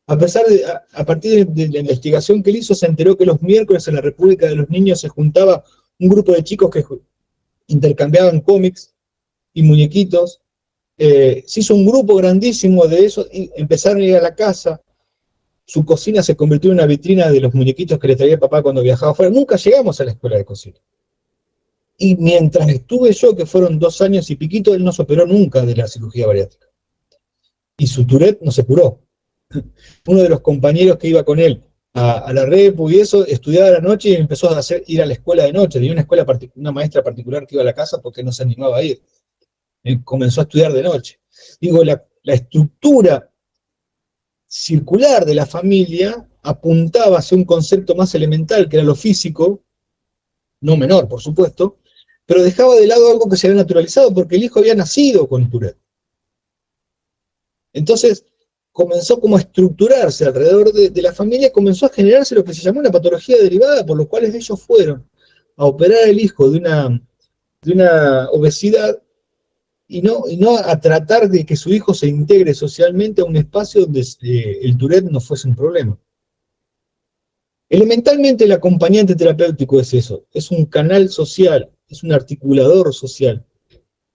A partir de la investigación que él hizo, se enteró que los miércoles en la República de los Niños se juntaba un grupo de chicos que intercambiaban cómics y muñequitos. Se hizo un grupo grandísimo de eso, y empezaron a ir a la casa. Su cocina se convirtió en una vitrina de los muñequitos que le traía el papá cuando viajaba afuera. Nunca llegamos a la escuela de cocina. Y mientras estuve yo, que fueron 2 años y piquito, él no se operó nunca de la cirugía bariátrica. Y su Tourette no se curó. Uno de los compañeros que iba con él a la Repu y eso, estudiaba a la noche y empezó a ir a la escuela de noche. Tenía una maestra particular que iba a la casa porque no se animaba a ir. Él comenzó a estudiar de noche. Digo, la estructura circular de la familia apuntaba hacia un concepto más elemental, que era lo físico, no menor, por supuesto, pero dejaba de lado algo que se había naturalizado, porque el hijo había nacido con Tourette. Entonces, comenzó como a estructurarse alrededor de la familia, comenzó a generarse lo que se llamó una patología derivada, por lo cual ellos fueron a operar al hijo de una obesidad y no a tratar de que su hijo se integre socialmente a un espacio donde el Tourette no fuese un problema. Elementalmente el acompañante terapéutico es eso, es un canal social, es un articulador social,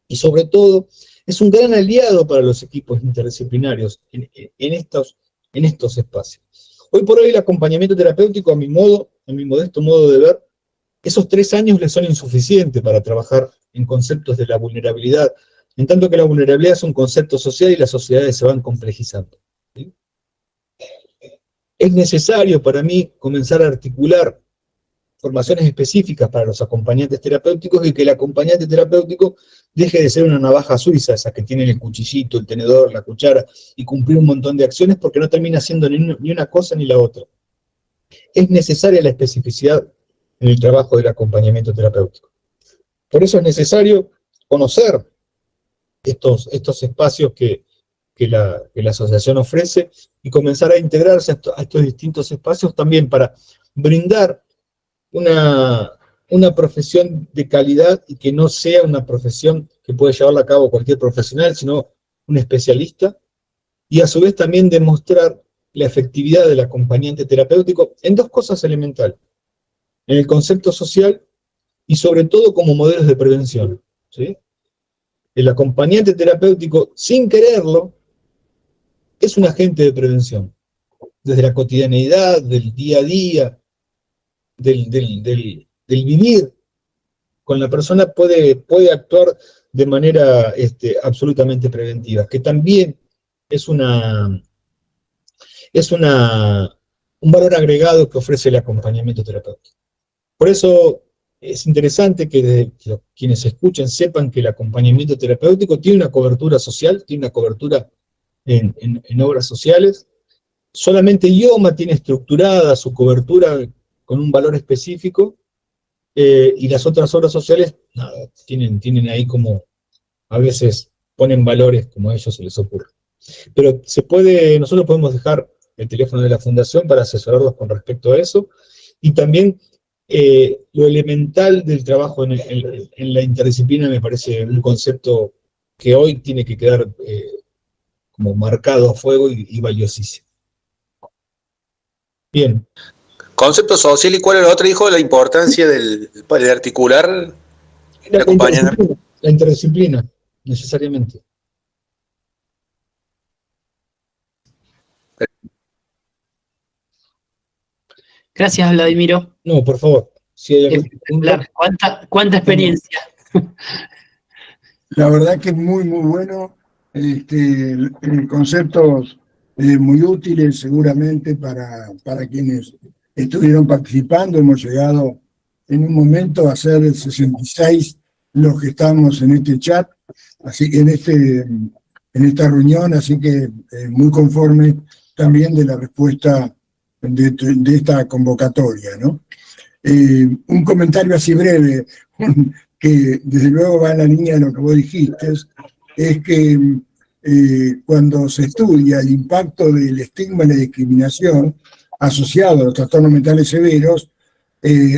y sobre todo es un gran aliado para los equipos interdisciplinarios en estos espacios. Hoy por hoy el acompañamiento terapéutico, a mi modesto modo de ver, esos 3 años les son insuficientes para trabajar en conceptos de la vulnerabilidad, en tanto que la vulnerabilidad es un concepto social y las sociedades se van complejizando, ¿sí? Es necesario para mí comenzar a articular formaciones específicas para los acompañantes terapéuticos y que el acompañante terapéutico deje de ser una navaja suiza, esa que tiene el cuchillito, el tenedor, la cuchara, y cumplir un montón de acciones porque no termina haciendo ni una cosa ni la otra. Es necesaria la especificidad en el trabajo del acompañamiento terapéutico. Por eso es necesario conocer estos espacios que la asociación ofrece y comenzar a integrarse a estos distintos espacios también para brindar una profesión de calidad y que no sea una profesión que puede llevarla a cabo cualquier profesional, sino un especialista, y a su vez también demostrar la efectividad del acompañante terapéutico en 2 cosas elementales: en el concepto social y sobre todo como modelos de prevención, ¿sí? El acompañante terapéutico, sin quererlo, es un agente de prevención, desde la cotidianeidad, del día a día, del vivir con la persona puede actuar de manera absolutamente preventiva, que también es un valor agregado que ofrece el acompañamiento terapéutico. Por eso es interesante que quienes escuchen sepan que el acompañamiento terapéutico tiene una cobertura social, tiene una cobertura en obras sociales. Solamente IOMA tiene estructurada su cobertura con un valor específico, y las otras obras sociales, nada, tienen ahí como, a veces ponen valores como a ellos se les ocurre. Pero nosotros podemos dejar el teléfono de la Fundación para asesorarlos con respecto a eso, y también lo elemental del trabajo en la interdisciplina me parece un concepto que hoy tiene que quedar como marcado a fuego y valiosísimo. Bien. Concepto social, ¿y cuál era el otro? Dijo la importancia de articular La interdisciplina, necesariamente. Gracias, Vladimiro. No, por favor. Si hay algún punto. ¿Cuánta experiencia? La verdad que es muy, muy bueno. Conceptos muy útiles seguramente para quienes estuvieron participando. Hemos llegado en un momento a ser 66 los que estamos en este chat, así que en esta reunión, así que muy conforme también de la respuesta de esta convocatoria, ¿no? Un comentario así breve, que desde luego va en la línea de lo que vos dijiste, es que cuando se estudia el impacto del estigma y la discriminación asociado a los trastornos mentales severos,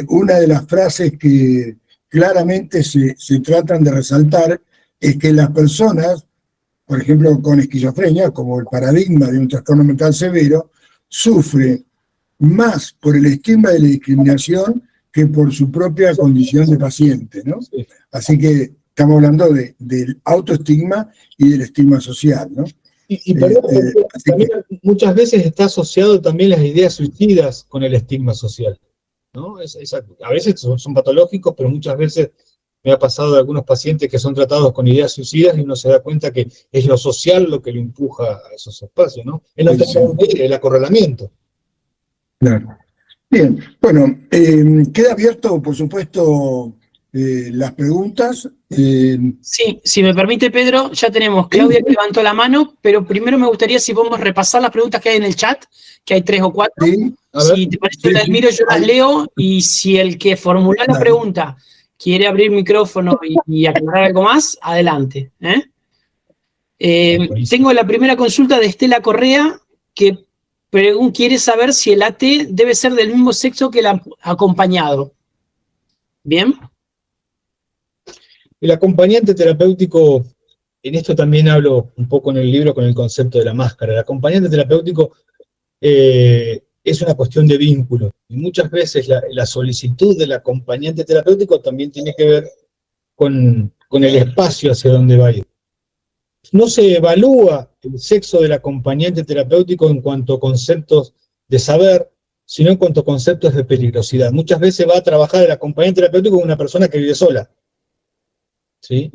una de las frases que claramente se tratan de resaltar es que las personas, por ejemplo, con esquizofrenia, como el paradigma de un trastorno mental severo, sufre más por el estigma y la discriminación que por su propia condición de paciente, ¿no? Sí. Así que estamos hablando del autoestigma y del estigma social, ¿no? Y también muchas veces está asociado también las ideas suicidas con el estigma social, ¿no? A veces son patológicos, pero muchas veces me ha pasado de algunos pacientes que son tratados con ideas suicidas y uno se da cuenta que es lo social lo que lo empuja a esos espacios, ¿no? El acorralamiento. Claro. Bien, bueno, queda abierto, por supuesto, las preguntas. Sí, si me permite, Pedro, ya tenemos Claudia que levantó la mano, pero primero me gustaría si podemos repasar las preguntas que hay en el chat, que hay 3 o 4. Sí, Si te parece, Vladimiro, yo las leo, y si el que formula la pregunta quiere abrir micrófono y aclarar algo más, adelante. Tengo la primera consulta de Estela Correa, que quiere saber si el AT debe ser del mismo sexo que el acompañado. ¿Bien? El acompañante terapéutico, en esto también hablo un poco en el libro con el concepto de la máscara. El acompañante terapéutico es una cuestión de vínculo, y muchas veces la solicitud del acompañante terapéutico también tiene que ver con el espacio hacia donde va a ir. No se evalúa el sexo del acompañante terapéutico en cuanto a conceptos de saber, sino en cuanto a conceptos de peligrosidad. Muchas veces va a trabajar el acompañante terapéutico con una persona que vive sola, ¿sí?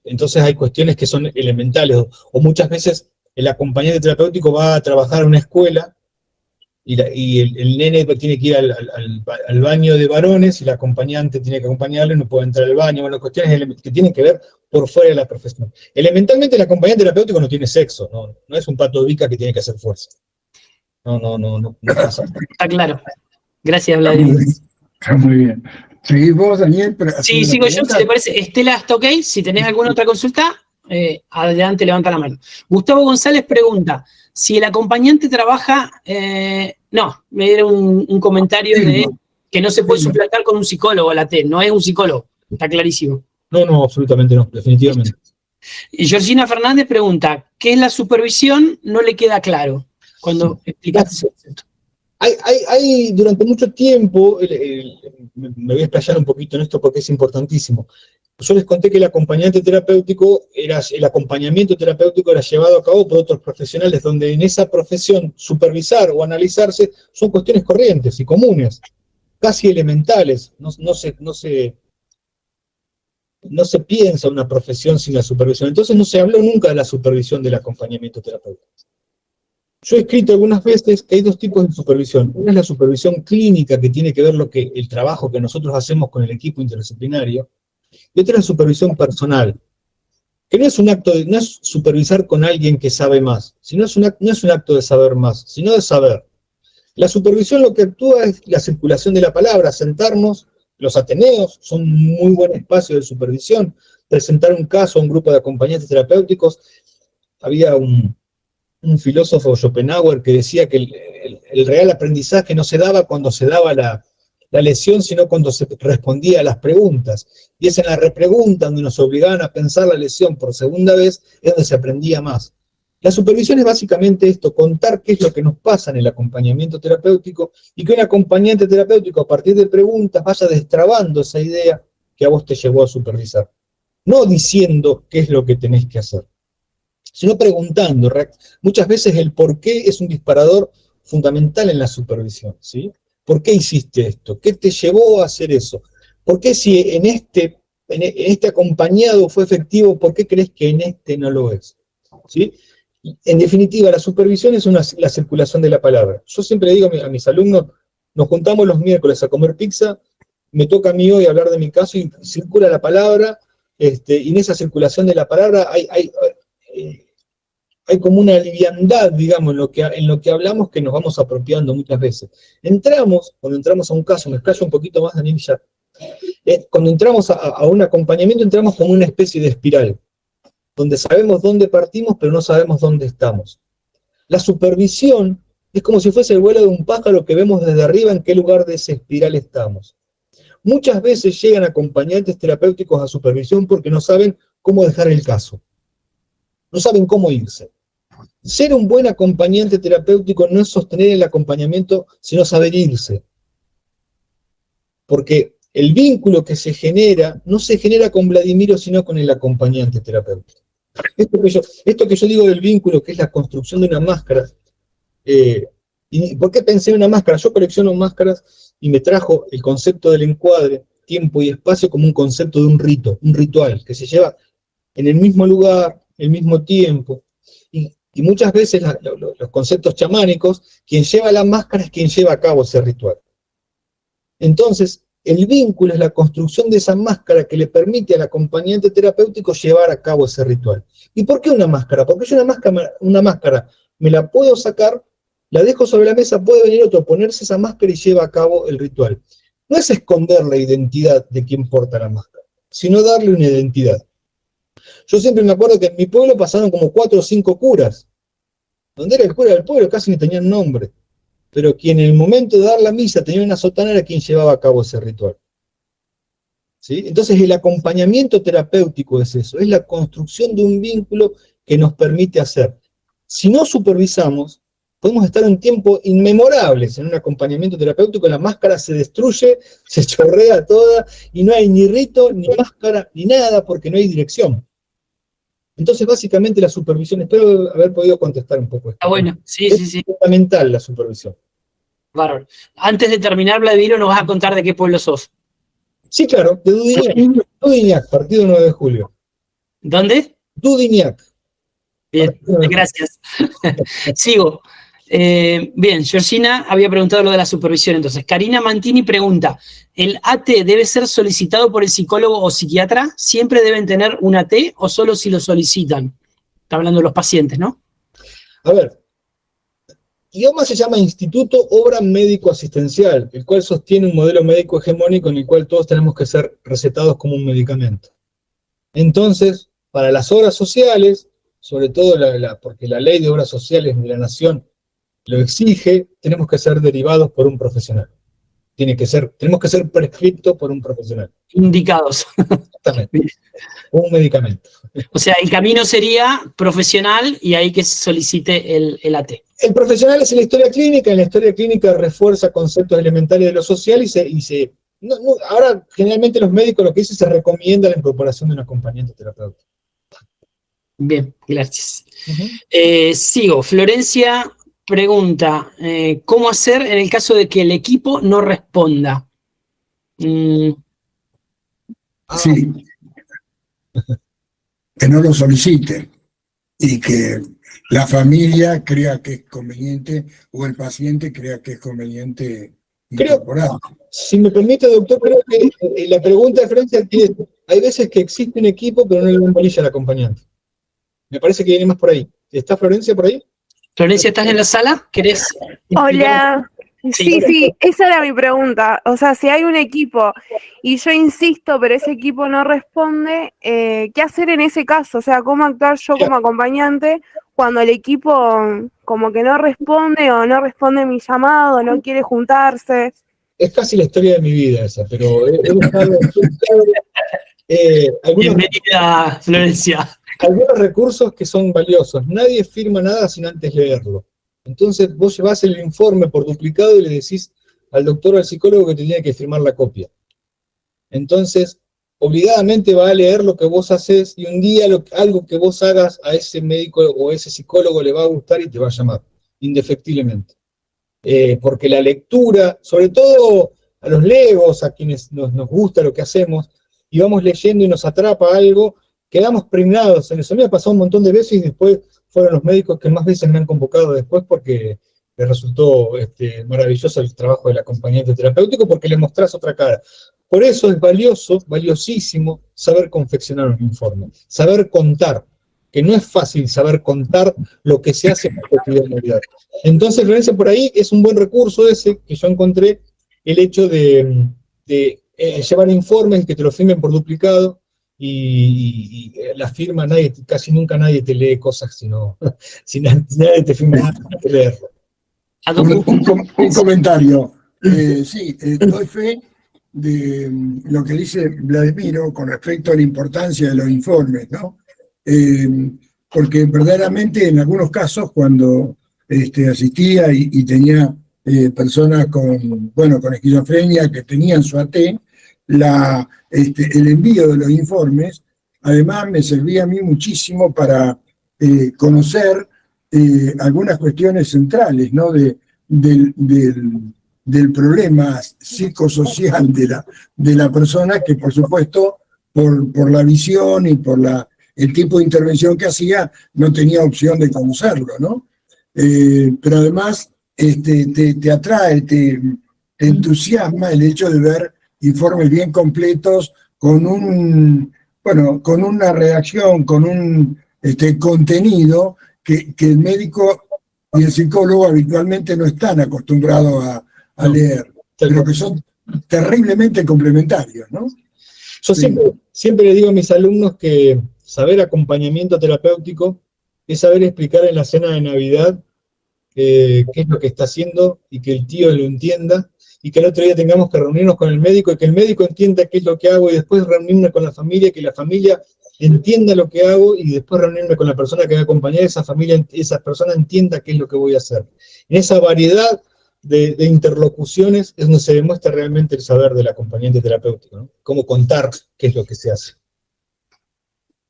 Entonces hay cuestiones que son elementales, o muchas veces el acompañante terapéutico va a trabajar en una escuela y el nene tiene que ir al baño de varones y el acompañante tiene que acompañarle, no puede entrar al baño, bueno, cuestiones que tienen que ver por fuera de la profesión. Elementalmente el acompañante terapéutico no tiene sexo, no es un pato de bica que tiene que hacer fuerza. No pasa. Está claro. Gracias, Vladimir. Está muy bien. ¿Seguís vos, Daniel? Sí, sigo yo, si te parece. Estela, ¿está ok? Si tenés alguna otra consulta, adelante, levanta la mano. Gustavo González pregunta, si el acompañante trabaja... no, me dieron un comentario de que no se puede suplantar con un psicólogo la T, no es un psicólogo, está clarísimo. No, absolutamente no, definitivamente. Y Georgina Fernández pregunta, ¿qué es la supervisión? No le queda claro cuando explicaste ese concepto. Hay durante mucho tiempo, me voy a explayar un poquito en esto porque es importantísimo. Yo les conté que el acompañamiento terapéutico era llevado a cabo por otros profesionales, donde en esa profesión supervisar o analizarse son cuestiones corrientes y comunes, casi elementales. No se piensa una profesión sin la supervisión. Entonces no se habló nunca de la supervisión del acompañamiento terapéutico. Yo he escrito algunas veces que hay dos tipos de supervisión. Una es la supervisión clínica, que tiene que ver el trabajo que nosotros hacemos con el equipo interdisciplinario, y otra es la supervisión personal, que no es supervisar con alguien que sabe más, no es un acto de saber más, sino de saber. La supervisión lo que actúa es la circulación de la palabra, sentarnos, los ateneos son un muy buen espacio de supervisión, presentar un caso a un grupo de acompañantes terapéuticos. Había un filósofo, Schopenhauer, que decía que el real aprendizaje no se daba cuando se daba la lesión, sino cuando se respondía a las preguntas. Y es en la repregunta donde nos obligaban a pensar la lesión por segunda vez, es donde se aprendía más. La supervisión es básicamente esto, contar qué es lo que nos pasa en el acompañamiento terapéutico, y que un acompañante terapéutico a partir de preguntas vaya destrabando esa idea que a vos te llevó a supervisar. No diciendo qué es lo que tenés que hacer, sino preguntando. Muchas veces el por qué es un disparador fundamental en la supervisión, ¿sí? ¿Por qué hiciste esto? ¿Qué te llevó a hacer eso? ¿Por qué si en este acompañado fue efectivo, por qué crees que en este no lo es? ¿Sí? En definitiva, la supervisión es la circulación de la palabra. Yo siempre digo a mis alumnos, nos juntamos los miércoles a comer pizza, me toca a mí hoy hablar de mi caso y circula la palabra, y en esa circulación de la palabra hay como una liviandad, digamos, en lo que hablamos, que nos vamos apropiando muchas veces. Cuando entramos a un caso, me explayo un poquito más, Daniel, ya. Cuando entramos a un acompañamiento, entramos como una especie de espiral, donde sabemos dónde partimos, pero no sabemos dónde estamos. La supervisión es como si fuese el vuelo de un pájaro que vemos desde arriba en qué lugar de esa espiral estamos. Muchas veces llegan acompañantes terapéuticos a supervisión porque no saben cómo dejar el caso. No saben cómo irse. Ser un buen acompañante terapéutico no es sostener el acompañamiento, sino saber irse. Porque el vínculo que se genera, no se genera con Vladimiro, sino con el acompañante terapéutico. Esto que yo digo del vínculo, que es la construcción de una máscara, ¿y por qué pensé en una máscara? Yo colecciono máscaras y me trajo el concepto del encuadre, tiempo y espacio, como un concepto de un rito, un ritual, que se lleva en el mismo lugar, el mismo tiempo, y muchas veces los conceptos chamánicos, quien lleva la máscara es quien lleva a cabo ese ritual. Entonces, el vínculo es la construcción de esa máscara que le permite al acompañante terapéutico llevar a cabo ese ritual. ¿Y por qué una máscara? Porque yo una máscara me la puedo sacar, la dejo sobre la mesa, puede venir otro, ponerse esa máscara y lleva a cabo el ritual. No es esconder la identidad de quien porta la máscara, sino darle una identidad. Yo siempre me acuerdo que en mi pueblo pasaron como 4 o 5 curas, donde era el cura del pueblo, casi ni tenían nombre, pero quien en el momento de dar la misa tenía una sotana era quien llevaba a cabo ese ritual. ¿Sí? Entonces el acompañamiento terapéutico es eso, es la construcción de un vínculo que nos permite hacer. Si no supervisamos, podemos estar un tiempo inmemorables en un acompañamiento terapéutico, la máscara se destruye, se chorrea toda, y no hay ni rito, ni máscara, ni nada, porque no hay dirección. Entonces, básicamente la supervisión, espero haber podido contestar un poco esto. Está bueno, sí. Es fundamental la supervisión. Bárbaro. Antes de terminar, Vladimiro, nos vas a contar de qué pueblo sos. Sí, claro, de Dudignac. Dudignac, partido 9 de julio. ¿Dónde? Dudignac. Bien, gracias. Sigo. Bien, Georgina había preguntado lo de la supervisión, entonces. Karina Mantini pregunta, ¿el AT debe ser solicitado por el psicólogo o psiquiatra? ¿Siempre deben tener un AT o solo si lo solicitan? Está hablando de los pacientes, ¿no? A ver, IOMA se llama Instituto Obra Médico Asistencial, el cual sostiene un modelo médico hegemónico en el cual todos tenemos que ser recetados como un medicamento. Entonces, para las obras sociales, sobre todo porque la ley de obras sociales de la Nación lo exige, tenemos que ser derivados por un profesional. Tenemos que ser prescriptos por un profesional. Indicados. Exactamente. Un medicamento. O sea, el camino sería profesional y ahí que se solicite el AT. El profesional es en la historia clínica, en la historia clínica refuerza conceptos elementales de lo social ahora generalmente los médicos lo que dicen se recomienda la incorporación de un acompañante terapéutico. Bien, gracias. Sigo. Florencia pregunta, ¿cómo hacer en el caso de que el equipo no responda? Sí, que no lo soliciten y que la familia crea que es conveniente o el paciente crea que es conveniente incorporar. Si me permite, doctor, creo que la pregunta de Florencia es, hay veces que existe un equipo pero no le dan bolilla al acompañante. Me parece que viene más por ahí. ¿Está Florencia por ahí? Florencia, ¿estás en la sala? ¿Querés? Hola. Sí, esa era mi pregunta. O sea, si hay un equipo y yo insisto, pero ese equipo no responde, ¿qué hacer en ese caso? O sea, ¿cómo actuar yo como acompañante cuando el equipo como que no responde o no responde mi llamado, no quiere juntarse? Es casi la historia de mi vida esa, pero Bienvenida, Florencia. Algunos recursos que son valiosos. Nadie firma nada sin antes leerlo. Entonces vos llevás el informe por duplicado y le decís al doctor o al psicólogo que te tiene que firmar la copia. Entonces, obligadamente va a leer lo que vos haces y un día algo que vos hagas a ese médico o a ese psicólogo le va a gustar y te va a llamar, indefectiblemente. Porque la lectura, sobre todo a los legos, a quienes nos gusta lo que hacemos, y vamos leyendo y nos atrapa algo, quedamos pregnados en eso. A mí me ha pasado un montón de veces y después fueron los médicos que más veces me han convocado después porque les resultó maravilloso el trabajo del acompañante terapéutico porque le mostrás otra cara. Por eso es valiosísimo saber confeccionar un informe, saber contar, que no es fácil saber contar lo que se hace en la cotidianidad. Entonces, Florencia, por ahí es un buen recurso ese que yo encontré, el hecho de llevar informes que te lo firmen por duplicado, y la firma, casi nunca nadie te lee cosas si nadie te firma nada, hay que leerlo. Un comentario. Sí, doy fe de lo que dice Vladimiro con respecto a la importancia de los informes, ¿no? Porque verdaderamente en algunos casos cuando asistía y tenía personas con esquizofrenia que tenían su AT, el envío de los informes, además me servía a mí muchísimo para conocer algunas cuestiones centrales, ¿no? Del problema psicosocial de la persona, que por supuesto, por la visión y por el tipo de intervención que hacía, no tenía opción de conocerlo, ¿no? Pero además te atrae, te entusiasma el hecho de ver informes bien completos, con una redacción, con un contenido que el médico y el psicólogo habitualmente no están acostumbrados a leer, pero que son terriblemente complementarios, ¿no? Yo siempre le digo a mis alumnos que saber acompañamiento terapéutico es saber explicar en la cena de Navidad qué es lo que está haciendo y que el tío lo entienda, y que el otro día tengamos que reunirnos con el médico y que el médico entienda qué es lo que hago y después reunirme con la familia y que la familia entienda lo que hago y después reunirme con la persona que va a acompañar, esa persona entienda qué es lo que voy a hacer. En esa variedad de interlocuciones es donde se demuestra realmente el saber del acompañante terapéutico, ¿no? Cómo contar qué es lo que se hace.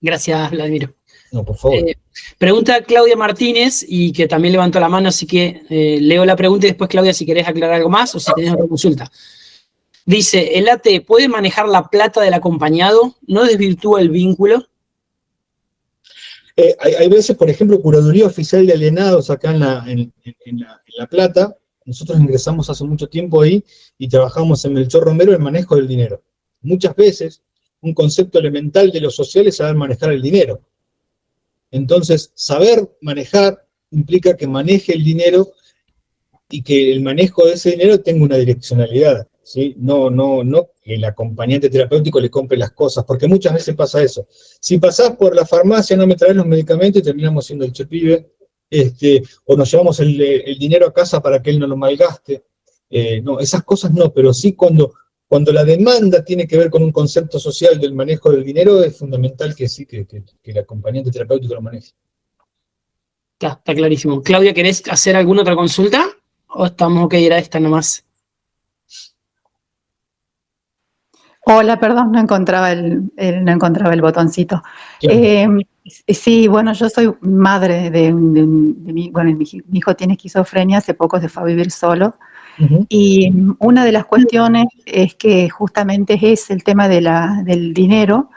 Gracias, Vladimiro. No, por favor. Pregunta Claudia Martínez, y que también levantó la mano, así que leo la pregunta y después, Claudia, si querés aclarar algo más o si tenés otra consulta. Dice, ¿el AT puede manejar la plata del acompañado? ¿No desvirtúa el vínculo? Hay veces, por ejemplo, Curaduría Oficial de Alienados acá en La Plata. Nosotros ingresamos hace mucho tiempo ahí y trabajamos en Melchor Romero el manejo del dinero. Muchas veces, un concepto elemental de lo social es saber manejar el dinero. Entonces, saber manejar implica que maneje el dinero y que el manejo de ese dinero tenga una direccionalidad, ¿sí? No que el acompañante terapéutico le compre las cosas, porque muchas veces pasa eso. Si pasás por la farmacia, no me traes los medicamentos y terminamos siendo el chepibe, o nos llevamos el dinero a casa para que él no lo malgaste. No, esas cosas no, pero sí cuando la demanda tiene que ver con un concepto social del manejo del dinero, es fundamental que sí, que el acompañante terapéutico lo maneje. Está clarísimo. Claudia, ¿querés hacer alguna otra consulta? ¿O estamos ok? Era esta nomás. Hola, perdón, no encontraba el botoncito. Claro. Sí, bueno, yo soy madre de mi hijo tiene esquizofrenia, hace poco se fue a vivir solo. Uh-huh. Y una de las cuestiones es que justamente es el tema del dinero.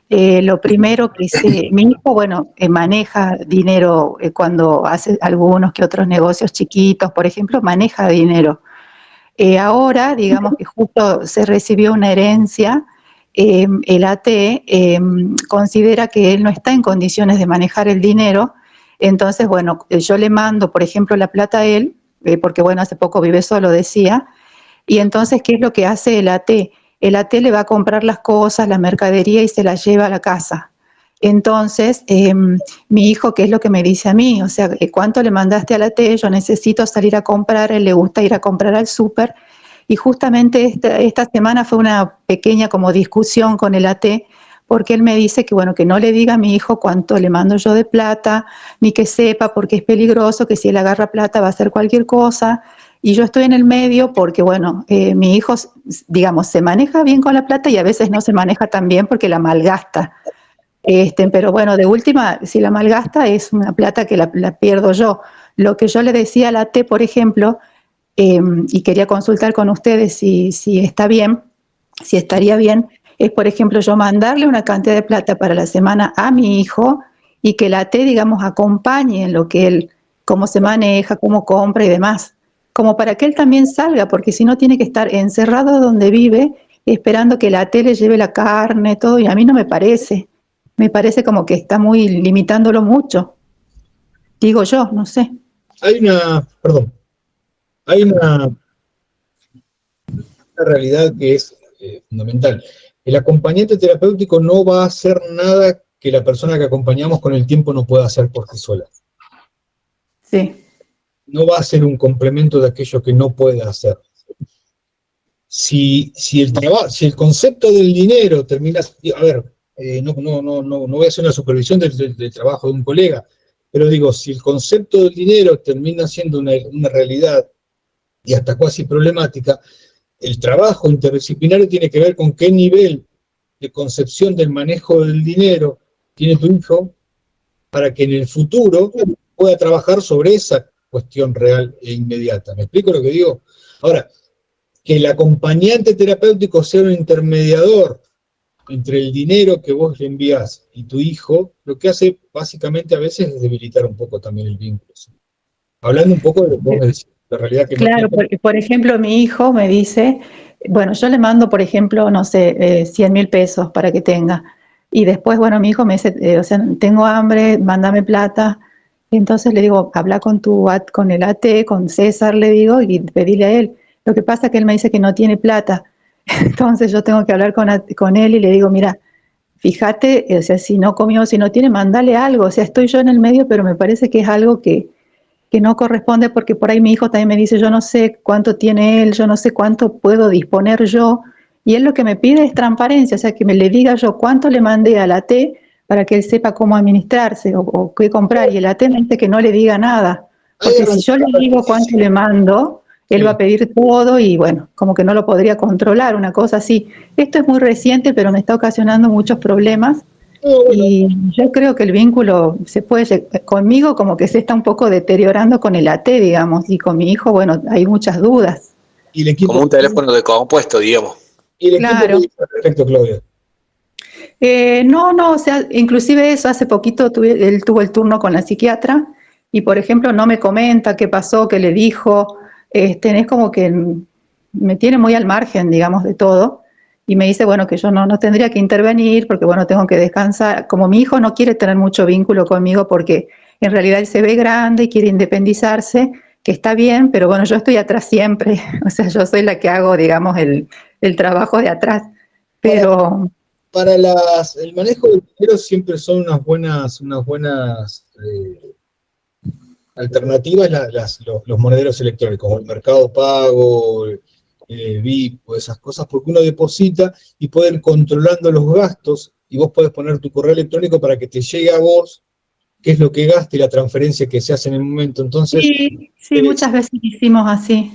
Lo primero que mi hijo, maneja dinero cuando hace algunos que otros negocios chiquitos, por ejemplo, maneja dinero. Ahora, digamos que justo se recibió una herencia, el AT considera que él no está en condiciones de manejar el dinero, entonces, yo le mando, por ejemplo, la plata a él, porque, hace poco vive solo, decía, y entonces, ¿qué es lo que hace el AT? El AT le va a comprar las cosas, la mercadería, y se la lleva a la casa. Entonces, mi hijo, ¿qué es lo que me dice a mí? O sea, ¿cuánto le mandaste al AT? Yo necesito salir a comprar, a él le gusta ir a comprar al súper. Y justamente esta semana fue una pequeña como discusión con el AT, porque él me dice que, que no le diga a mi hijo cuánto le mando yo de plata, ni que sepa, porque es peligroso, que si él agarra plata va a hacer cualquier cosa. Y yo estoy en el medio porque, mi hijo, digamos, se maneja bien con la plata y a veces no se maneja tan bien porque la malgasta. Pero de última, si la malgasta es una plata que la pierdo yo. Lo que yo le decía a la T, por ejemplo, y quería consultar con ustedes si estaría bien, es, por ejemplo, yo mandarle una cantidad de plata para la semana a mi hijo y que la T, digamos, acompañe en lo que él, cómo se maneja, cómo compra y demás, como para que él también salga, porque si no tiene que estar encerrado donde vive, esperando que la T le lleve la carne, todo, y a mí no me parece. Me parece como que está muy limitándolo mucho. Digo yo, no sé. Hay una realidad que es fundamental. El acompañante terapéutico no va a hacer nada que la persona que acompañamos con el tiempo no pueda hacer por sí sola. Sí. No va a ser un complemento de aquello que no puede hacer. Si el concepto del dinero termina... A ver, no voy a hacer una supervisión del trabajo de un colega, pero digo, si el concepto del dinero termina siendo una realidad y hasta casi problemática, el trabajo interdisciplinario tiene que ver con qué nivel de concepción del manejo del dinero tiene tu hijo para que en el futuro pueda trabajar sobre esa cuestión real e inmediata. ¿Me explico lo que digo? Ahora, que el acompañante terapéutico sea un intermediador entre el dinero que vos le envías y tu hijo, lo que hace básicamente a veces es debilitar un poco también el vínculo. ¿Sí? Hablando un poco de lo que vos me decís, la realidad que... Claro, porque, por ejemplo, mi hijo me dice, yo le mando, por ejemplo, no sé, 100.000 pesos para que tenga. Y después, mi hijo me dice, tengo hambre, mándame plata. Entonces le digo, habla con el AT, con César, le digo, y pedile a él. Lo que pasa es que él me dice que no tiene plata. Entonces yo tengo que hablar con él y le digo, mira, fíjate, si no comió, si no tiene, mándale algo. Estoy yo en el medio, pero me parece que es algo que no corresponde, porque por ahí mi hijo también me dice, yo no sé cuánto tiene él, yo no sé cuánto puedo disponer yo, y él lo que me pide es transparencia, que me le diga yo cuánto le mandé a la T para que él sepa cómo administrarse o qué comprar, y el AT me dice que no le diga nada, porque si yo le digo cuánto le mando, él va a pedir todo y como que no lo podría controlar, una cosa así. Esto es muy reciente, pero me está ocasionando muchos problemas, Y yo creo que el vínculo se puede, conmigo como que se está un poco deteriorando con el AT, digamos, y con mi hijo, bueno, hay muchas dudas. Y el equipo, Como un teléfono de compuesto, digamos. y el equipo Claro. ¿qué dice al respecto, Claudia? No, o sea, inclusive eso, hace poquito él tuvo el turno con la psiquiatra y, por ejemplo, no me comenta qué pasó, qué le dijo, es como que me tiene muy al margen, digamos, de todo, y me dice, bueno, que yo no tendría que intervenir porque, bueno, tengo que descansar. Como mi hijo no quiere tener mucho vínculo conmigo porque en realidad él se ve grande y quiere independizarse, que está bien, pero bueno, yo estoy atrás siempre, o sea, yo soy la que hago, digamos, el trabajo de atrás, pero... Para el manejo del dinero siempre son unas buenas alternativas los monederos electrónicos, o el Mercado Pago, VIP, o esas cosas, porque uno deposita y puede ir controlando los gastos, y vos podés poner tu correo electrónico para que te llegue a vos qué es lo que gasta y la transferencia que se hace en el momento. Entonces, sí, muchas veces hicimos así.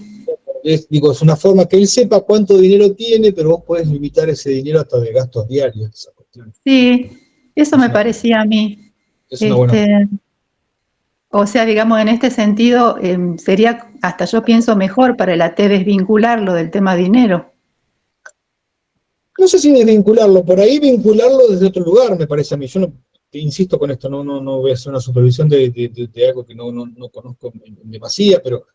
es una forma que él sepa cuánto dinero tiene, pero vos podés limitar ese dinero hasta de gastos diarios. Esa cuestión. Sí, eso me parecía a mí. Es una buena. O sea, digamos, en este sentido, sería, hasta yo pienso, mejor para el AT desvincularlo del tema dinero. No sé si desvincularlo, por ahí vincularlo desde otro lugar, me parece a mí. Yo no insisto con esto, no voy a hacer una supervisión de algo que no conozco en demasía, pero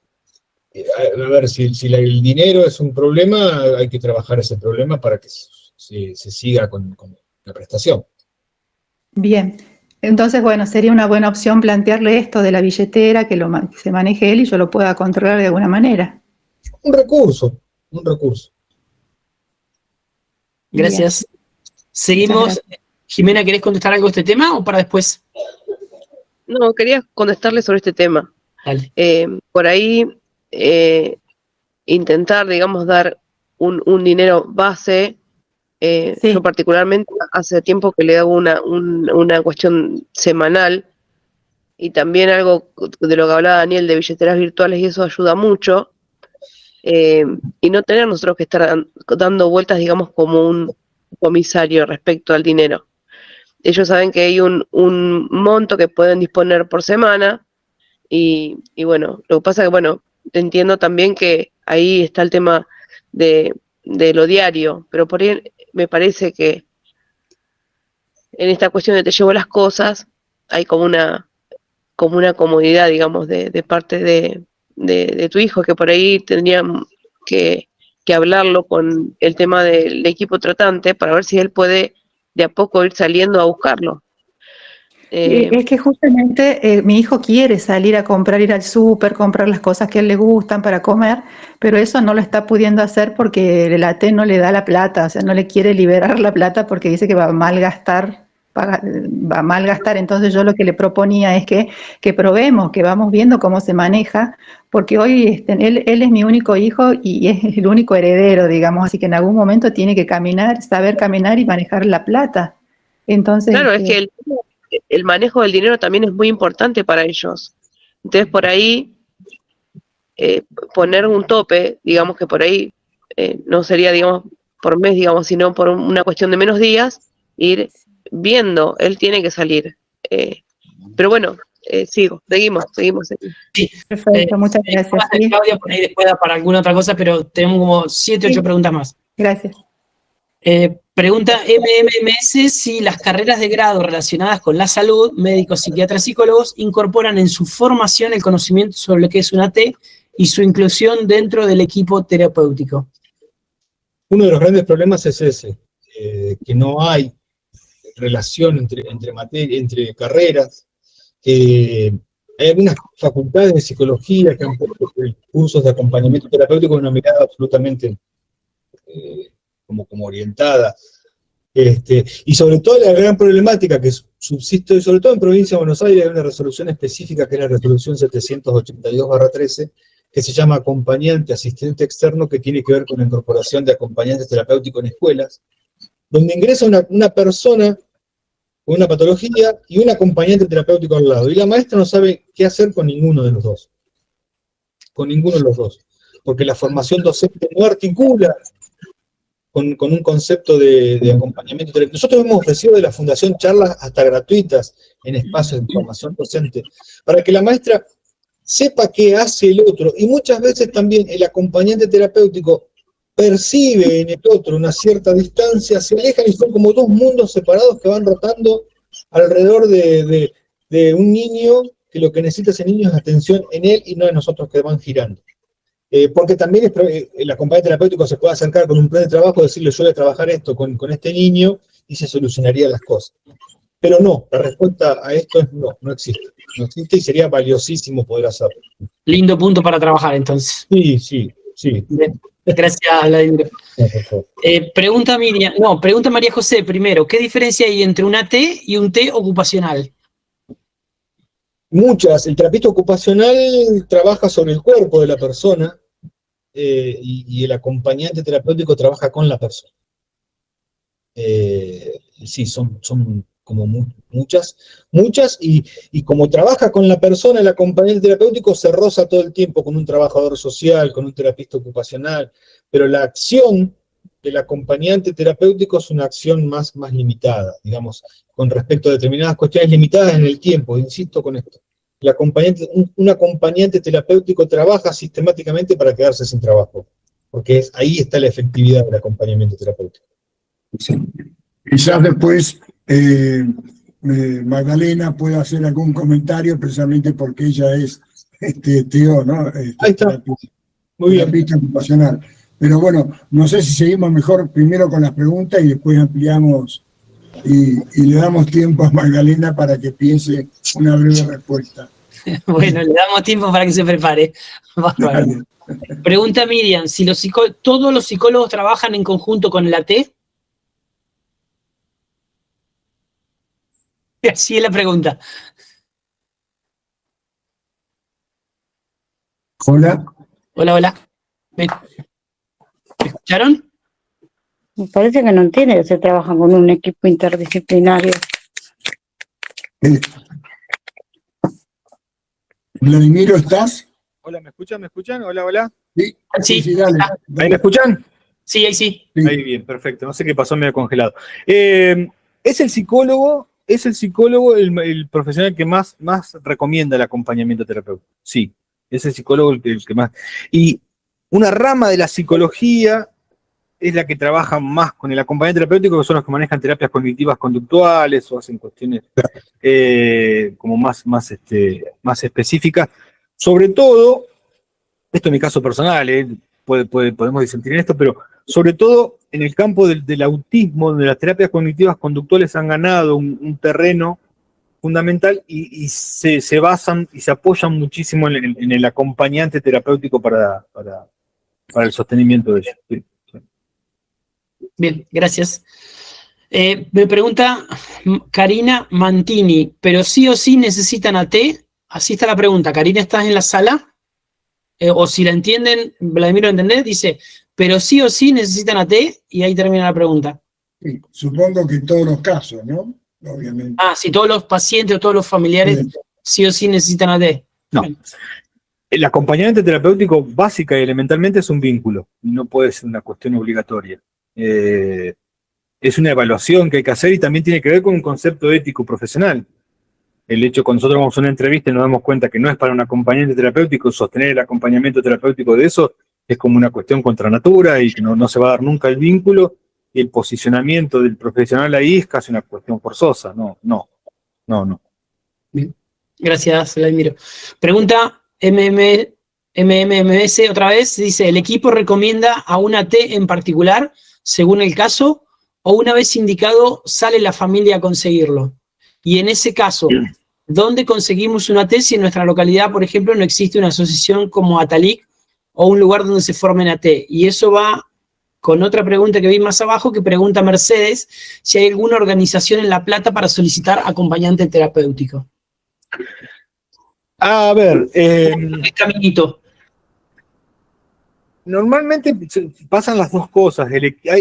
a ver, si el dinero es un problema, hay que trabajar ese problema para que se siga con la prestación. Bien, entonces, bueno, sería una buena opción plantearle esto de la billetera, que se maneje él y yo lo pueda controlar de alguna manera. Un recurso. Gracias. Seguimos. Jimena, ¿querés contestar algo de este tema o para después? No, quería contestarle sobre este tema. Dale. Por ahí, intentar, digamos, dar un dinero base. Sí. Yo particularmente hace tiempo que le hago una cuestión semanal, y también algo de lo que hablaba Daniel de billeteras virtuales, y eso ayuda mucho, y no tener nosotros que estar dando vueltas, digamos, como un comisario respecto al dinero. Ellos saben que hay un monto que pueden disponer por semana, y bueno, lo que pasa es que, bueno, entiendo también que ahí está el tema de lo diario, pero por ahí me parece que en esta cuestión de te llevo las cosas, hay como una comodidad, digamos, de parte de tu hijo, que por ahí tendrían que hablarlo con el tema del equipo tratante para ver si él puede de a poco ir saliendo a buscarlo. Es que justamente mi hijo quiere salir a comprar, ir al súper, comprar las cosas que a él le gustan para comer, pero eso no lo está pudiendo hacer porque el AT no le da la plata, o sea, no le quiere liberar la plata porque dice que va a malgastar. Entonces yo lo que le proponía es que probemos, que vamos viendo cómo se maneja, porque hoy él es mi único hijo y es el único heredero, digamos, así que en algún momento tiene que saber caminar y manejar la plata. Entonces, claro, es que el manejo del dinero también es muy importante para ellos. Entonces, por ahí, poner un tope, digamos que por ahí no sería, digamos, por mes, digamos, sino por una cuestión de menos días, ir viendo, él tiene que salir. Pero bueno, seguimos. Sí. Perfecto, muchas gracias. Sí. Claudia, por ahí después da para alguna otra cosa, pero tenemos como 7, 8 preguntas más. Gracias. Pregunta MMMS si las carreras de grado relacionadas con la salud, médicos, psiquiatras, psicólogos, incorporan en su formación el conocimiento sobre lo que es un AT y su inclusión dentro del equipo terapéutico. Uno de los grandes problemas es ese, que no hay relación entre carreras. Hay algunas facultades de psicología que han puesto cursos de acompañamiento terapéutico con una mirada absolutamente como orientada. Y sobre todo la gran problemática que subsiste, sobre todo en provincia de Buenos Aires, hay una resolución específica que es la resolución 782/13, que se llama acompañante asistente externo, que tiene que ver con la incorporación de acompañantes terapéuticos en escuelas, donde ingresa una persona con una patología y un acompañante terapéutico al lado, y la maestra no sabe qué hacer con ninguno de los dos. Porque la formación docente no articula con un concepto de acompañamiento terapéutico. Nosotros hemos ofrecido de la Fundación charlas hasta gratuitas en espacios de formación docente, para que la maestra sepa qué hace el otro, y muchas veces también el acompañante terapéutico percibe en el otro una cierta distancia, se alejan y son como dos mundos separados que van rotando alrededor de un niño, que lo que necesita ese niño es atención en él y no en nosotros que van girando. Porque también el acompañante terapéutico se puede acercar con un plan de trabajo, decirle yo voy a trabajar esto con este niño y se solucionarían las cosas. Pero no, la respuesta a esto es no, no existe. No existe y sería valiosísimo poder hacerlo. Lindo punto para trabajar, entonces. Sí. Bien. Gracias, Vladimir. Pregunta María José primero. ¿Qué diferencia hay entre un AT y un T ocupacional? Muchas. El terapista ocupacional trabaja sobre el cuerpo de la persona y el acompañante terapéutico trabaja con la persona. Sí, son como muchas, y como trabaja con la persona, el acompañante terapéutico se roza todo el tiempo con un trabajador social, con un terapista ocupacional, pero la acción del acompañante terapéutico es una acción más limitada, digamos, con respecto a determinadas cuestiones limitadas en el tiempo, insisto con esto. Un acompañante terapéutico trabaja sistemáticamente para quedarse sin trabajo, porque ahí está la efectividad del acompañamiento terapéutico. Sí. Quizás después Magdalena pueda hacer algún comentario, precisamente porque ella es TO, ¿no? Ahí está. Muy bien. Terapista ocupacional. Pero bueno, no sé si seguimos mejor primero con las preguntas y después ampliamos y le damos tiempo a Magdalena para que piense una breve respuesta. Bueno, le damos tiempo para que se prepare. Dale. Pregunta Miriam, si ¿todos los psicólogos trabajan en conjunto con el AT? Así es la pregunta. Hola. Hola. ¿Me escucharon? Me parece que no entiende que se trabaja con un equipo interdisciplinario. Vladimiro, ¿estás? Hola, ¿me escuchan? Hola. Sí, dale. ¿Ahí me escuchan? Sí, ahí sí. Ahí bien, perfecto. No sé qué pasó, medio congelado. Es el psicólogo el profesional que más recomienda el acompañamiento terapéutico. Sí, es el psicólogo el que más. Y una rama de la psicología es la que trabaja más con el acompañamiento terapéutico, que son los que manejan terapias cognitivas conductuales o hacen cuestiones como más específicas. Sobre todo, esto es mi caso personal, podemos disentir en esto, pero sobre todo en el campo del autismo, donde las terapias cognitivas conductuales han ganado un terreno fundamental y se basan y se apoyan muchísimo en el acompañante terapéutico para el sostenimiento de ellos. Sí. Bien, gracias. Me pregunta Karina Mantini, ¿pero sí o sí necesitan AT? Así está la pregunta. Karina, ¿estás en la sala? O si la entienden, Vladimir lo entendés, dice, ¿pero sí o sí necesitan AT? Y ahí termina la pregunta. Sí, supongo que en todos los casos, ¿no? Obviamente. Si todos los pacientes o todos los familiares sí o sí necesitan AT. No. El acompañamiento terapéutico básica y elementalmente es un vínculo, no puede ser una cuestión obligatoria. Es una evaluación que hay que hacer y también tiene que ver con un concepto ético profesional. El hecho que nosotros vamos a una entrevista y nos damos cuenta que no es para un acompañante terapéutico, sostener el acompañamiento terapéutico de eso es como una cuestión contra natura y que no se va a dar nunca el vínculo, y el posicionamiento del profesional ahí es casi una cuestión forzosa. No. Bien. Gracias, Vladimir. Pregunta MMS otra vez, dice, ¿el equipo recomienda a una T en particular, según el caso, o una vez indicado sale la familia a conseguirlo? Y en ese caso, ¿dónde conseguimos una T si en nuestra localidad, por ejemplo, no existe una asociación como Atalic o un lugar donde se formen AT? Y eso va con otra pregunta que vi más abajo, que pregunta Mercedes, si hay alguna organización en La Plata para solicitar acompañante terapéutico. A ver, Caminito. normalmente pasan las dos cosas.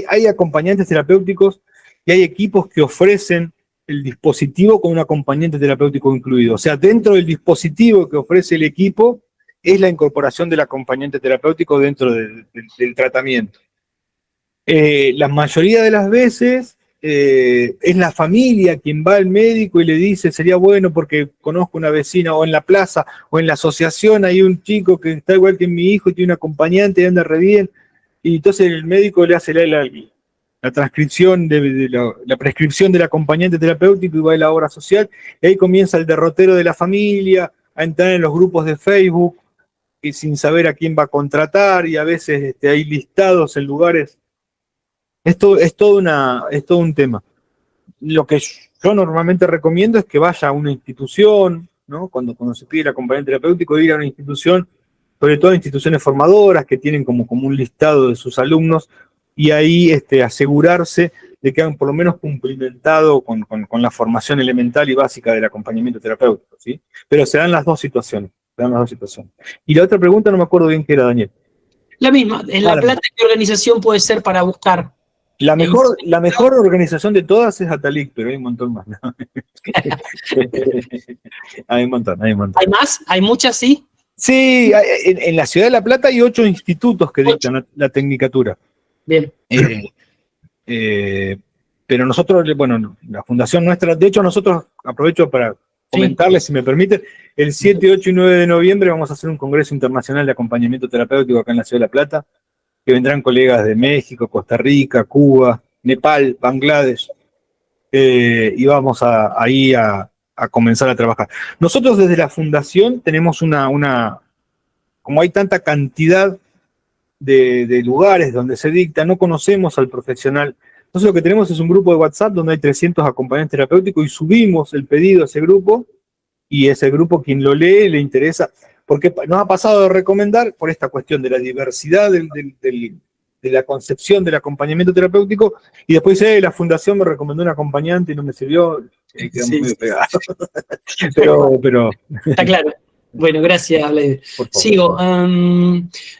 Hay acompañantes terapéuticos y hay equipos que ofrecen el dispositivo con un acompañante terapéutico incluido. O sea, dentro del dispositivo que ofrece el equipo es la incorporación del acompañante terapéutico dentro del tratamiento. La mayoría de las veces es la familia quien va al médico y le dice, sería bueno porque conozco una vecina, o en la plaza, o en la asociación hay un chico que está igual que mi hijo y tiene un acompañante y anda re bien, y entonces el médico le hace la transcripción la prescripción del acompañante terapéutico y va a la obra social, y ahí comienza el derrotero de la familia, a entrar en los grupos de Facebook, y sin saber a quién va a contratar, y a veces hay listados en lugares. Es todo un tema. Lo que yo normalmente recomiendo es que vaya a una institución, ¿no? Cuando se pide el acompañante terapéutico, ir a una institución, sobre todo instituciones formadoras que tienen como un listado de sus alumnos, y ahí asegurarse de que han por lo menos cumplimentado con la formación elemental y básica del acompañamiento terapéutico, ¿sí? Pero se dan las dos situaciones. Y la otra pregunta no me acuerdo bien qué era, Daniel. La misma, en La Plata, ¿qué organización puede ser para buscar? La mejor organización de todas es Atalic, pero hay un montón más, ¿no? Hay un montón. ¿Hay más? ¿Hay muchas, sí? Sí, en la ciudad de La Plata hay 8 institutos que dictan la tecnicatura. Bien. Pero nosotros, bueno, la fundación nuestra, de hecho nosotros, aprovecho para comentarles, si me permiten, el 7, 8 y 9 de noviembre vamos a hacer un congreso internacional de acompañamiento terapéutico acá en la ciudad de La Plata, que vendrán colegas de México, Costa Rica, Cuba, Nepal, Bangladesh, y vamos ahí a comenzar a trabajar. Nosotros desde la fundación tenemos como hay tanta cantidad de lugares donde se dicta, no conocemos al profesional. Entonces lo que tenemos es un grupo de WhatsApp donde hay 300 acompañantes terapéuticos y subimos el pedido a ese grupo, y ese grupo quien lo lee le interesa, porque nos ha pasado de recomendar por esta cuestión de la diversidad de la concepción del acompañamiento terapéutico, y después la fundación me recomendó un acompañante y no me sirvió, y quedamos medio pegados. pero está claro. Bueno, gracias, Leide. Sigo.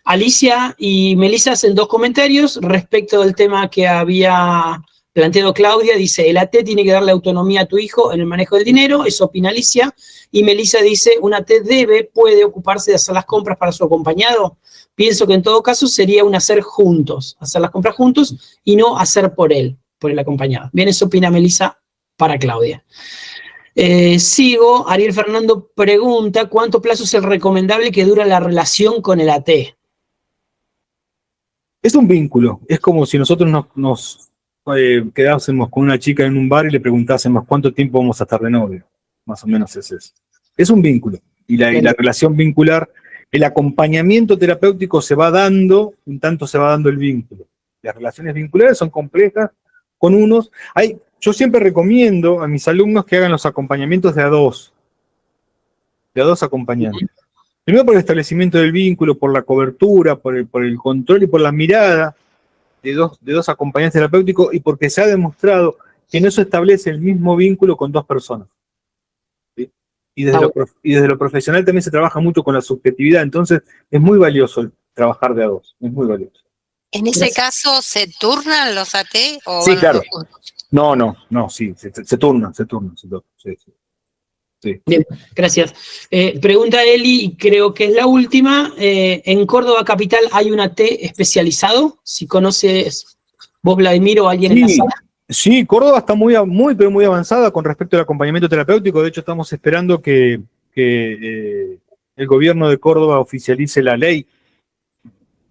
Alicia y Melissa hacen 2 comentarios respecto del tema que había planteado Claudia. Dice, el AT tiene que darle autonomía a tu hijo en el manejo del dinero, eso opina Alicia. Y Melissa dice, un AT puede ocuparse de hacer las compras para su acompañado. Pienso que en todo caso sería un hacer juntos, hacer las compras juntos y no hacer por él, por el acompañado. Bien, eso opina Melissa para Claudia. Sigo, Ariel Fernando pregunta, ¿cuánto plazo es el recomendable que dura la relación con el AT? Es un vínculo, es como si nosotros nos quedásemos con una chica en un bar y le preguntásemos cuánto tiempo vamos a estar de novio, más o menos es eso. Es un vínculo, y la relación vincular, el acompañamiento terapéutico se va dando, en tanto se va dando el vínculo. Las relaciones vinculares son complejas, con unos, yo siempre recomiendo a mis alumnos que hagan los acompañamientos de a dos acompañantes. Primero por el establecimiento del vínculo, por la cobertura, por el control y por la mirada de dos acompañantes terapéuticos, y porque se ha demostrado que no se establece el mismo vínculo con 2 personas. ¿Sí? Y desde lo profesional también se trabaja mucho con la subjetividad, entonces es muy valioso el trabajar de a 2, es muy valioso. ¿En ese caso se turnan los AT? ¿O sí, van claro. juntos? No, sí, se turnan. Sí. Bien, gracias. Pregunta Eli, y creo que es la última. ¿En Córdoba Capital hay un AT especializado? Si conoces vos, Vladimir, o alguien en la sala. Sí, Córdoba está muy avanzada con respecto al acompañamiento terapéutico. De hecho, estamos esperando que el gobierno de Córdoba oficialice la ley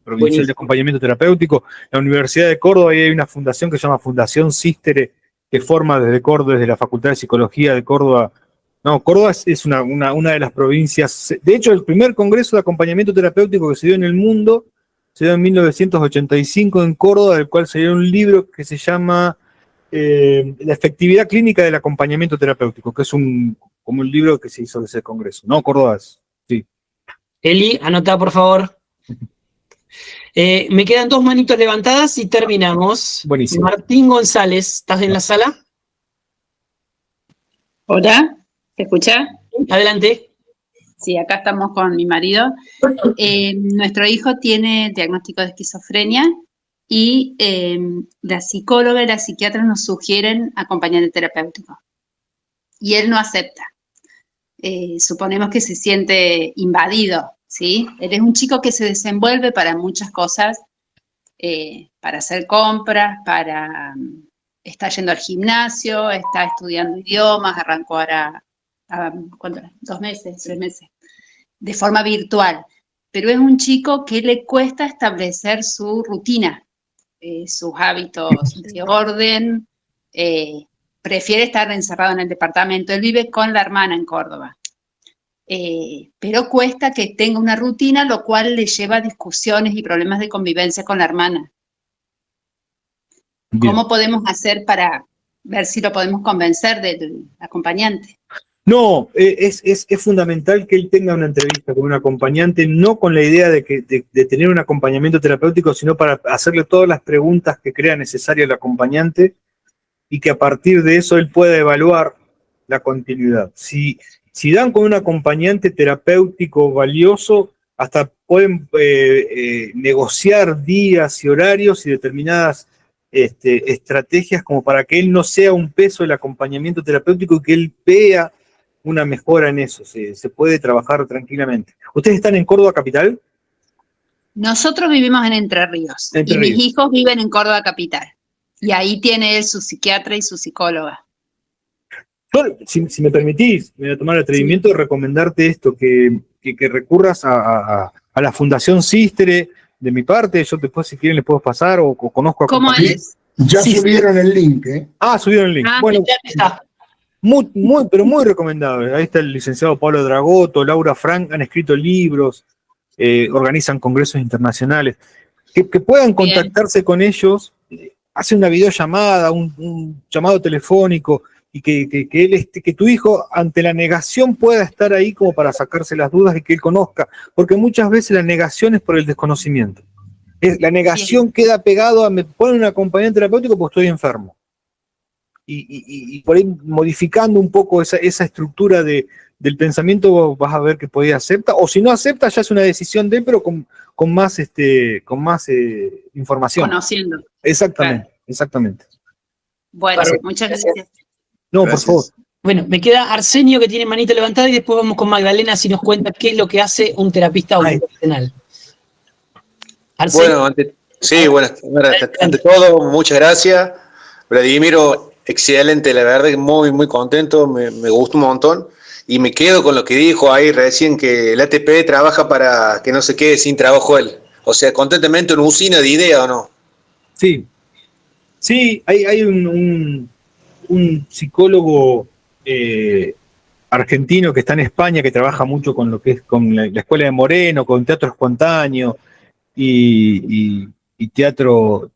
provincial de acompañamiento terapéutico. La Universidad de Córdoba, y hay una fundación que se llama Fundación Sístere, que forma desde Córdoba, desde la Facultad de Psicología de Córdoba. No, Córdoba es una de las provincias. De hecho, el primer congreso de acompañamiento terapéutico que se dio en el mundo se dio en 1985 en Córdoba, del cual se dio un libro que se llama La efectividad clínica del acompañamiento terapéutico, que es como un libro que se hizo de ese congreso. No, Córdoba sí. Eli, anota por favor. Me quedan 2 manitos levantadas y terminamos. Buenísimo. Martín González, ¿estás en la sala? Hola, ¿se escucha? Adelante. Sí, acá estamos con mi marido. Nuestro hijo tiene diagnóstico de esquizofrenia y la psicóloga y la psiquiatra nos sugieren acompañante terapéutico. Y él no acepta. Suponemos que se siente invadido, ¿sí? Él es un chico que se desenvuelve para muchas cosas, para hacer compras, está yendo al gimnasio, está estudiando idiomas, arrancó ahora, ¿cuánto era? 2 meses, 3 meses, de forma virtual. Pero es un chico que le cuesta establecer su rutina, sus hábitos de orden, prefiere estar encerrado en el departamento. Él vive con la hermana en Córdoba. Pero cuesta que tenga una rutina, lo cual le lleva a discusiones y problemas de convivencia con la hermana. Bien. ¿Cómo podemos hacer para ver si lo podemos convencer del acompañante? No, es fundamental que él tenga una entrevista con un acompañante, no con la idea de tener un acompañamiento terapéutico, sino para hacerle todas las preguntas que crea necesario el acompañante y que a partir de eso él pueda evaluar la continuidad. Si dan con un acompañante terapéutico valioso, hasta pueden negociar días y horarios y determinadas estrategias como para que él no sea un peso el acompañamiento terapéutico y que él vea una mejora en eso. Se puede trabajar tranquilamente. ¿Ustedes están en Córdoba capital? Nosotros vivimos en Entre Ríos y mis hijos viven en Córdoba capital. Y ahí tiene él su psiquiatra y su psicóloga. Yo, si me permitís, me voy a tomar el atrevimiento de recomendarte esto, que recurras a la Fundación Sistere de mi parte. Yo después, si quieren, les puedo pasar o conozco a ¿Cómo compañeros. es? Ya subieron el link, ¿eh? Ah, subieron el link. Bueno, ya está. pero muy recomendable. Ahí está el licenciado Pablo Dragoto, Laura Frank, han escrito libros, organizan congresos internacionales. Que puedan contactarse con ellos, hacen una videollamada, un llamado telefónico, y que tu hijo, ante la negación, pueda estar ahí como para sacarse las dudas y que él conozca. Porque muchas veces la negación es por el desconocimiento. La negación queda pegado a me ponen un acompañante terapéutico porque estoy enfermo. Y por ahí modificando un poco esa estructura del pensamiento vas a ver que podía aceptar, o si no acepta ya es una decisión de él, pero con más información. Conociendo. Exactamente, Claro. Exactamente. Bueno, muchas gracias. No, por favor. Bueno, me queda Arsenio, que tiene manita levantada, y después vamos con Magdalena si nos cuenta qué es lo que hace un terapista ocupacional. Bueno, ante todo, muchas gracias. Vladimiro, excelente, la verdad que muy, muy contento, me gustó un montón. Y me quedo con lo que dijo ahí recién, que el ATP trabaja para que no se quede sin trabajo él. O sea, constantemente una usina de ideas, ¿o no? Sí. Sí, hay un psicólogo argentino que está en España, que trabaja mucho con lo que es con la Escuela de Moreno, con teatro espontáneo y teatro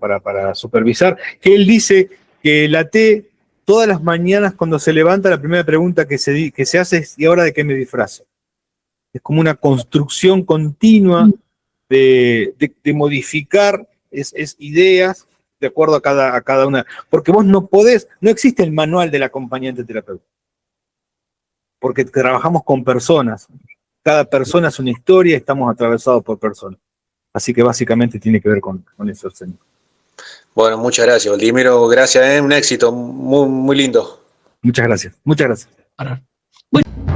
para supervisar, que él dice que la T, todas las mañanas cuando se levanta, la primera pregunta que se hace es: ¿y ahora de qué me disfrazo? Es como una construcción continua de modificar ideas de acuerdo a cada una, porque vos no existe el manual del acompañante terapéutico, porque trabajamos con personas, cada persona es una historia, estamos atravesados por personas, así que básicamente tiene que ver con eso, señor. Bueno, muchas gracias, Vladimiro, gracias, un éxito, muy, muy lindo. Muchas gracias. Bueno.